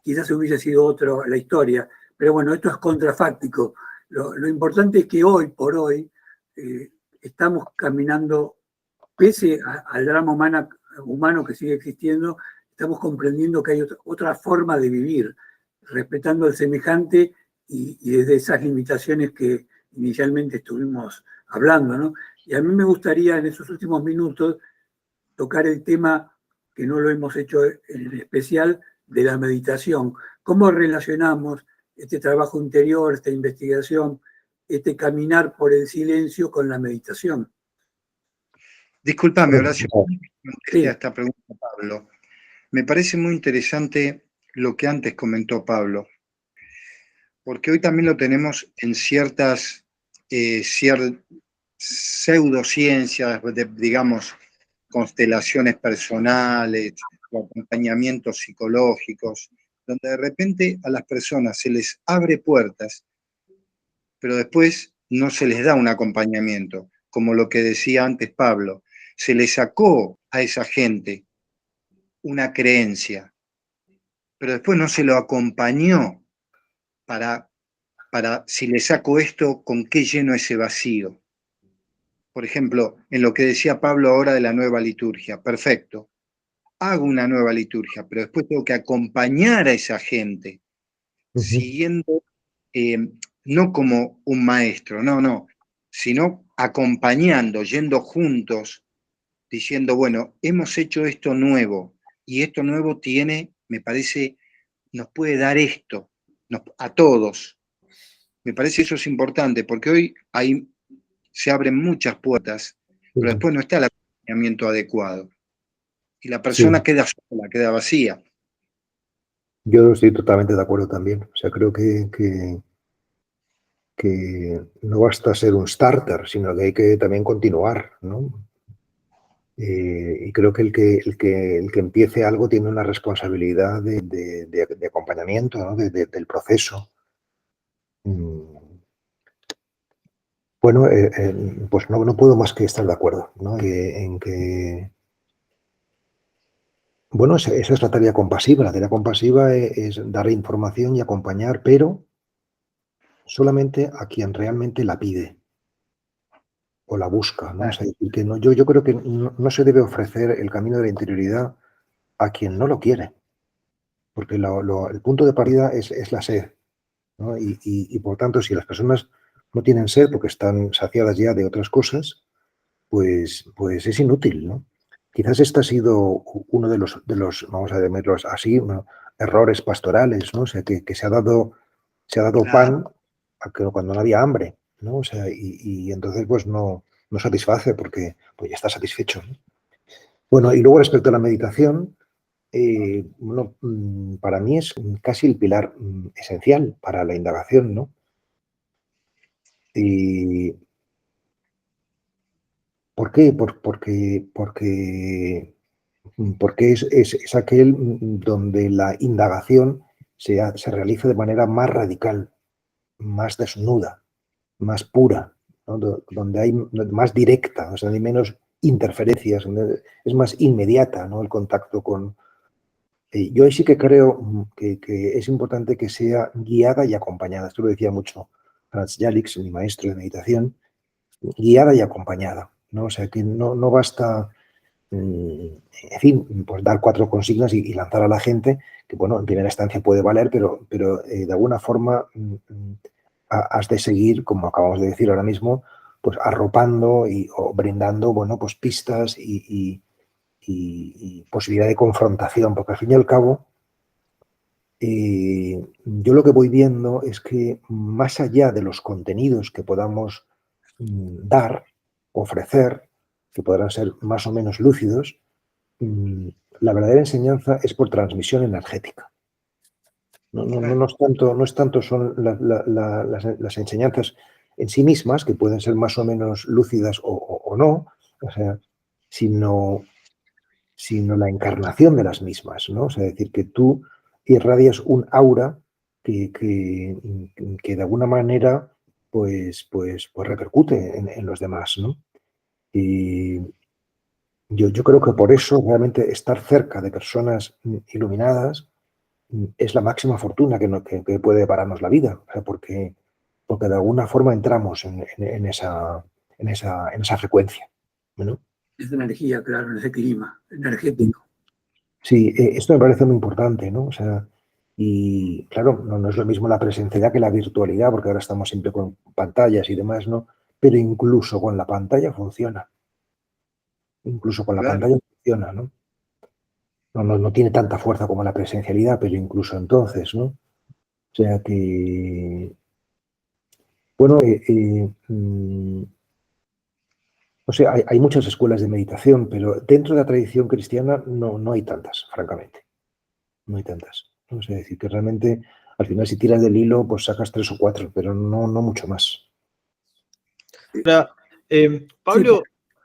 quizás hubiese sido otra la historia. Pero bueno, esto es contrafáctico. Lo importante es que hoy por hoy estamos caminando, pese al drama humano que sigue existiendo, estamos comprendiendo que hay otra forma de vivir, respetando al semejante y desde esas limitaciones que inicialmente estuvimos hablando, ¿no? Y a mí me gustaría en esos últimos minutos tocar el tema que no lo hemos hecho en especial de la meditación. ¿Cómo relacionamos este trabajo interior, esta investigación, este caminar por el silencio con la meditación? Discúlpame, Horacio, Sí. a esta pregunta, Pablo. Me parece muy interesante lo que antes comentó Pablo, porque hoy también lo tenemos en ciertas pseudociencias, digamos, constelaciones personales o acompañamientos psicológicos, donde de repente a las personas se les abre puertas, pero después no se les da un acompañamiento, como lo que decía antes Pablo. Se le sacó a esa gente una creencia, pero después no se lo acompañó para si le saco esto, ¿con qué lleno ese vacío? Por ejemplo, en lo que decía Pablo ahora de la nueva liturgia, perfecto, hago una nueva liturgia, pero después tengo que acompañar a esa gente, siguiendo, no como un maestro, no, sino acompañando, yendo juntos, diciendo, bueno, hemos hecho esto nuevo, y esto nuevo tiene, me parece, nos puede dar esto, a todos. Me parece eso es importante, porque hoy se abren muchas puertas, pero después no está el acompañamiento adecuado. Y la persona queda sola, queda vacía. Yo estoy totalmente de acuerdo también. O sea, creo que no basta ser un starter, sino que hay que también continuar, ¿no? Y creo que el que empiece algo tiene una responsabilidad de acompañamiento, ¿no? Del proceso. Bueno, pues no puedo más que estar de acuerdo, ¿no? En que, bueno, esa es la tarea compasiva. La tarea compasiva es dar información y acompañar, pero solamente a quien realmente la pide o la busca, ¿no? O sea, decir que no, yo creo que no se debe ofrecer el camino de la interioridad a quien no lo quiere, porque el punto de partida es la sed, ¿no? Y por tanto, si las personas no tienen sed porque están saciadas ya de otras cosas, pues es inútil, ¿no? Quizás este ha sido uno de los vamos a llamarlos así, ¿no? Errores pastorales, ¿no? O sea, que se ha dado Claro. pan cuando no había hambre, ¿no? O sea, y entonces pues no no satisface porque pues ya está satisfecho, ¿no? Bueno, y luego respecto a la meditación, bueno, para mí es casi el pilar esencial para la indagación, ¿no? ¿Y por qué? Porque es aquel donde la indagación se realiza de manera más radical, más desnuda, más pura, ¿no? Donde hay más directa, o sea, hay menos interferencias, donde es más inmediata, ¿no? El contacto con... yo ahí sí que creo que es importante que sea guiada y acompañada. Esto lo decía mucho Franz Jalix, mi maestro de meditación, guiada y acompañada, ¿no? O sea, que no basta, en fin, pues dar 4 consignas y lanzar a la gente, que bueno, en primera instancia puede valer, pero de alguna forma has de seguir, como acabamos de decir ahora mismo, pues arropando o brindando, bueno, pues pistas y posibilidad de confrontación, porque al fin y al cabo, yo lo que voy viendo es que más allá de los contenidos que podamos dar, ofrecer, que podrán ser más o menos lúcidos, la verdadera enseñanza es por transmisión energética. No es tanto son las enseñanzas en sí mismas, que pueden ser más o menos lúcidas o no, o sea, sino la encarnación de las mismas, ¿no? O sea, es decir, que tú irradias un aura que de alguna manera pues repercute en los demás, ¿no? Y yo creo que por eso realmente estar cerca de personas iluminadas es la máxima fortuna que puede depararnos la vida, o sea, porque de alguna forma entramos en esa frecuencia, ¿no? Esa energía, claro, en ese clima energético. Sí, esto me parece muy importante, ¿no? O sea, y claro, no es lo mismo la presencialidad que la virtualidad, porque ahora estamos siempre con pantallas y demás, ¿no? Pero incluso con la pantalla funciona. Incluso con la Claro. pantalla funciona, ¿no? No tiene tanta fuerza como la presencialidad, pero incluso entonces, ¿no? O sea que, bueno, no sé, hay muchas escuelas de meditación, pero dentro de la tradición cristiana no hay tantas, francamente. No hay tantas. No sé, decir que realmente al final si tiras del hilo, pues sacas 3 o 4, pero no mucho más. Ahora, Pablo,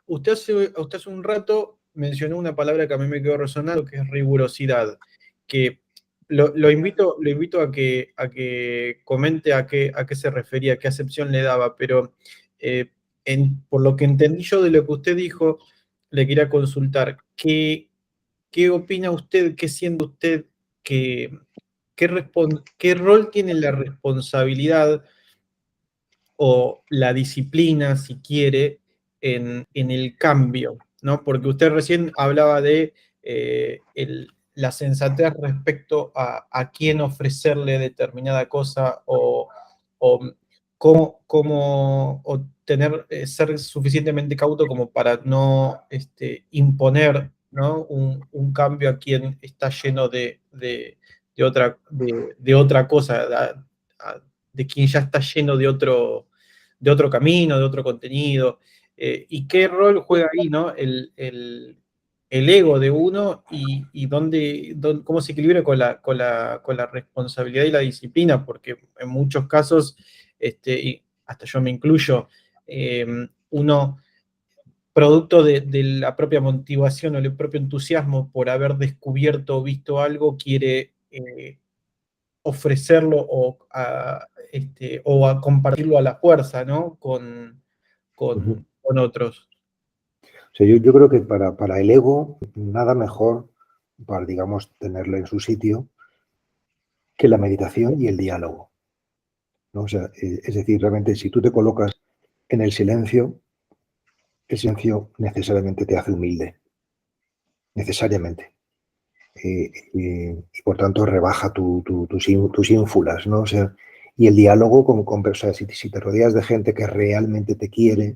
Sí, usted hace un rato mencionó una palabra que a mí me quedó resonando, que es rigurosidad, que lo invito a que comente a qué se refería, qué acepción le daba, pero por lo que entendí yo de lo que usted dijo, le quería consultar, ¿qué opina usted, qué siente usted, qué rol tiene la responsabilidad o la disciplina, si quiere, en el cambio, ¿no? Porque usted recién hablaba de la sensatez respecto a quién ofrecerle determinada cosa o cómo ser suficientemente cauto como para no imponer, ¿no? un cambio a quien está lleno de otra cosa, de quien ya está lleno de otro camino, de otro contenido. ¿Y qué rol juega ahí, ¿no? El ego de uno y cómo se equilibra con la responsabilidad y la disciplina, porque en muchos casos, y hasta yo me incluyo, uno, producto de la propia motivación o el propio entusiasmo por haber descubierto o visto algo, quiere ofrecerlo o a compartirlo a la fuerza, ¿no? Ujú. Con otros. O sea, yo creo que para el ego, nada mejor para, digamos, tenerlo en su sitio que la meditación y el diálogo, ¿no? O sea, es decir, realmente si tú te colocas en el silencio necesariamente te hace humilde, necesariamente. Y por tanto rebaja tus ínfulas, ¿no? O sea, y el diálogo con personas, si te rodeas de gente que realmente te quiere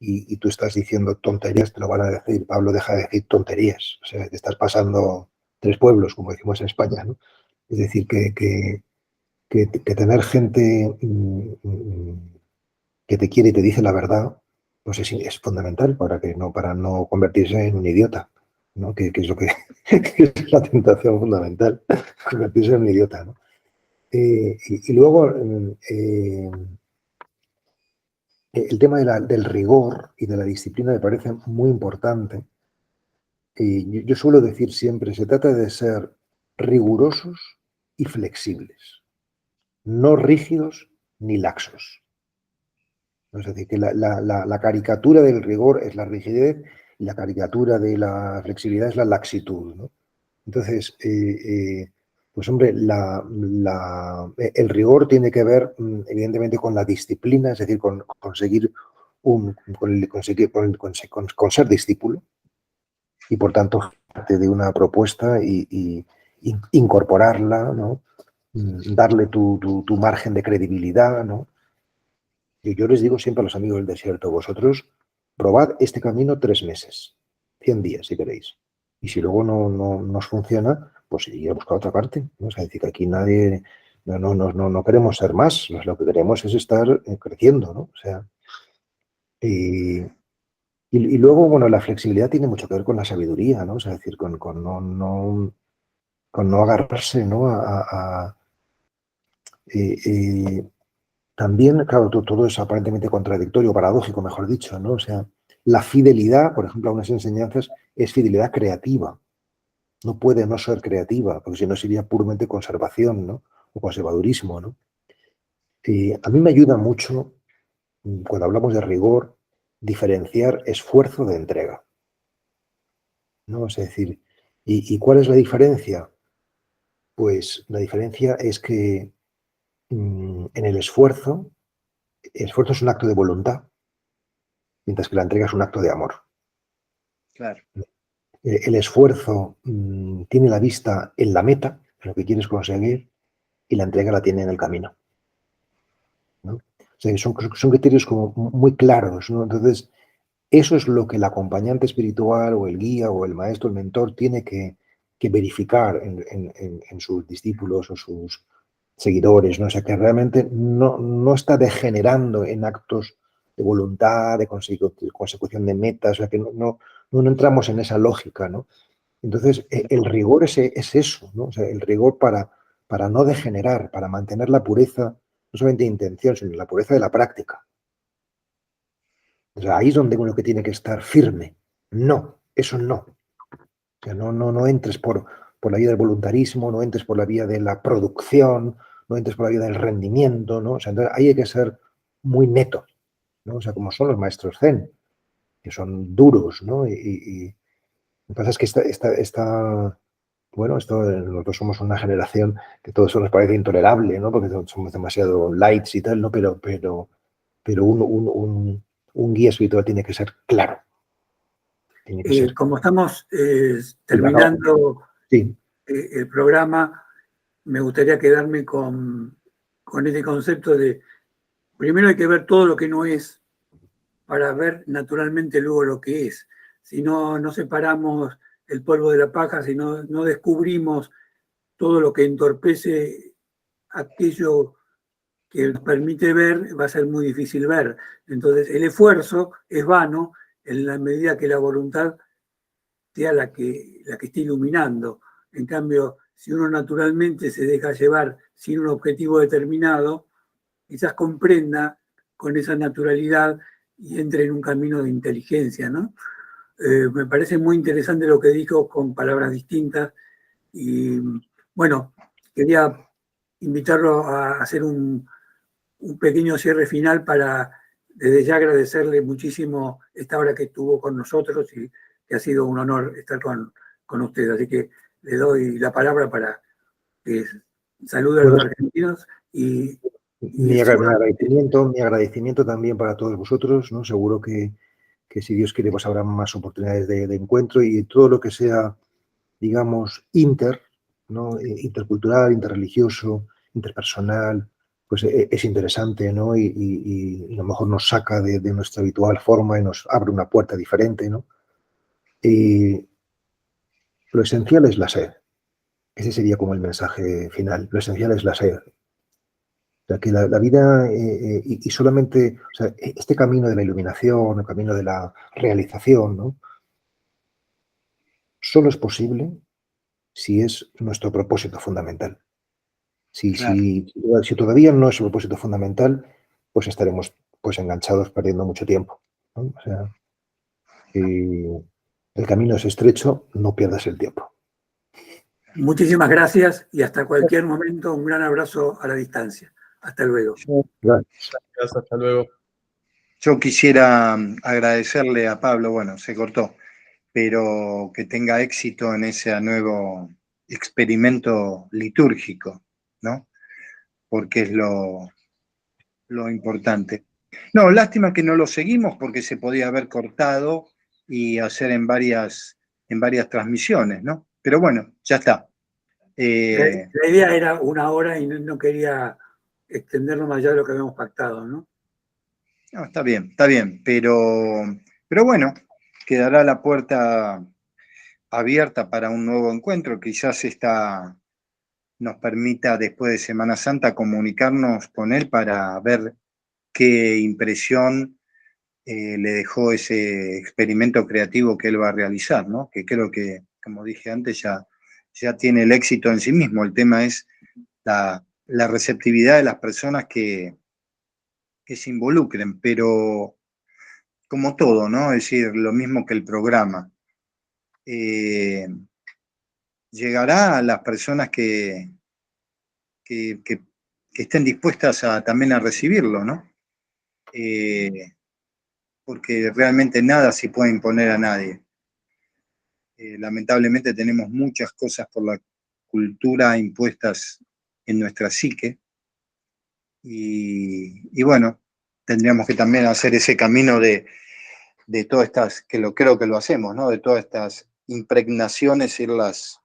y tú estás diciendo tonterías, te lo van a decir, Pablo, deja de decir tonterías, o sea, te estás pasando 3 pueblos, como decimos en España, ¿no? Es decir, que tener gente que te quiere y te dice la verdad, pues es fundamental para no convertirse en un idiota, ¿no? Que es lo que, que es la tentación fundamental, convertirse en un idiota, ¿no? Y luego el tema del rigor y de la disciplina me parece muy importante. Yo suelo decir siempre, se trata de ser rigurosos y flexibles, no rígidos ni laxos. Es decir, que la caricatura del rigor es la rigidez y la caricatura de la flexibilidad es la laxitud, ¿no? Entonces, pues hombre, el rigor tiene que ver evidentemente con la disciplina, es decir, con conseguir con ser discípulo y por tanto parte de una propuesta y incorporarla, ¿no? Darle tu margen de credibilidad, ¿no? Yo les digo siempre a los amigos del desierto, vosotros probad este camino 3 meses, 100 días si queréis. Y si luego no os funciona, pues ir a buscar otra parte, ¿no? Es decir, que aquí nadie, no queremos ser más, lo que queremos es estar creciendo, ¿no? O sea, y luego, bueno, la flexibilidad tiene mucho que ver con la sabiduría, ¿no? O sea, es decir, con no agarrarse, ¿no? Eh, eh, También, claro, todo es aparentemente contradictorio, paradójico, mejor dicho, ¿no? O sea, la fidelidad, por ejemplo, a unas enseñanzas es fidelidad creativa. No puede no ser creativa, porque si no sería puramente conservación, ¿no? O conservadurismo, ¿no? A mí me ayuda mucho, cuando hablamos de rigor, diferenciar esfuerzo de entrega, ¿no? Es decir, ¿y cuál es la diferencia? Pues la diferencia es que en el esfuerzo es un acto de voluntad, mientras que la entrega es un acto de amor. Claro. El esfuerzo tiene la vista en la meta, en lo que quieres conseguir, y la entrega la tiene en el camino, ¿no? O sea, son criterios como muy claros, ¿no? Entonces, eso es lo que el acompañante espiritual o el guía o el maestro, el mentor, tiene que verificar en sus discípulos o sus seguidores, ¿no? O sea, que realmente no está degenerando en actos de voluntad, de consecución de metas, o sea, que no entramos en esa lógica, ¿no? Entonces, el rigor es eso, ¿no? O sea, el rigor para no degenerar, para mantener la pureza, no solamente de intención, sino la pureza de la práctica. O sea, ahí es donde uno que tiene que estar firme. No, eso no. O sea, no entres por la vía del voluntarismo, no entres por la vía de la producción, no entres por la vía del rendimiento, ¿no? O sea, entonces ahí hay que ser muy neto, ¿no? O sea, como son los maestros Zen, que son duros, ¿no? Y lo que pasa es que nosotros somos una generación que todo eso nos parece intolerable, ¿no? Porque somos demasiado lights y tal, ¿no? Pero un guía espiritual tiene que ser claro. Tiene que ser. Como estamos Y me acabo. terminando Sí. el programa, me gustaría quedarme con este concepto de, primero hay que ver todo lo que no es para ver naturalmente luego lo que es. Si no separamos el polvo de la paja, si no descubrimos todo lo que entorpece aquello que nos permite ver, va a ser muy difícil ver. Entonces, el esfuerzo es vano en la medida que la voluntad sea la que esté iluminando. En cambio, si uno naturalmente se deja llevar sin un objetivo determinado, quizás comprenda con esa naturalidad y entre en un camino de inteligencia, ¿no? Me parece muy interesante lo que dijo con palabras distintas y bueno, quería invitarlo a hacer un pequeño cierre final para desde ya agradecerle muchísimo esta hora que estuvo con nosotros y que ha sido un honor estar con usted. Así que le doy la palabra para que salude a los argentinos y mi agradecimiento también para todos vosotros, ¿no? Seguro que si Dios quiere, pues habrá más oportunidades de encuentro y todo lo que sea, digamos, ¿no? Intercultural, interreligioso, interpersonal, pues es interesante, ¿no? Y a lo mejor nos saca de nuestra habitual forma y nos abre una puerta diferente, ¿no? Y lo esencial es la sed. Ese sería como el mensaje final. Lo esencial es la sed. sea, que la vida y solamente, o sea, este camino de la iluminación, el camino de la realización, ¿no? Solo es posible si es nuestro propósito fundamental. Claro. Si todavía no es el propósito fundamental, pues estaremos pues enganchados perdiendo mucho tiempo, ¿no? O sea, si el camino es estrecho, no pierdas el tiempo. Muchísimas gracias y hasta cualquier momento un gran abrazo a la distancia. Hasta luego. Gracias. Gracias, hasta luego. Yo quisiera agradecerle a Pablo, bueno, se cortó, pero que tenga éxito en ese nuevo experimento litúrgico, ¿no? Porque es lo importante. No, lástima que no lo seguimos porque se podía haber cortado y hacer en varias transmisiones, ¿no? Pero bueno, ya está. La idea era 1 hora y no quería extenderlo más allá de lo que habíamos pactado, ¿no? No, está bien, pero bueno, quedará la puerta abierta para un nuevo encuentro. Quizás nos permita después de Semana Santa comunicarnos con él para ver qué impresión le dejó ese experimento creativo que él va a realizar, ¿no? Que creo que, como dije antes, ya tiene el éxito en sí mismo. El tema es la receptividad de las personas que se involucren, pero como todo, ¿no? Es decir, lo mismo que el programa. Llegará a las personas que estén dispuestas también a recibirlo, ¿no? Porque realmente nada se puede imponer a nadie. Lamentablemente tenemos muchas cosas por la cultura impuestas en nuestra psique y bueno, tendríamos que también hacer ese camino de todas estas, creo que lo hacemos, ¿no? De todas estas impregnaciones, irlas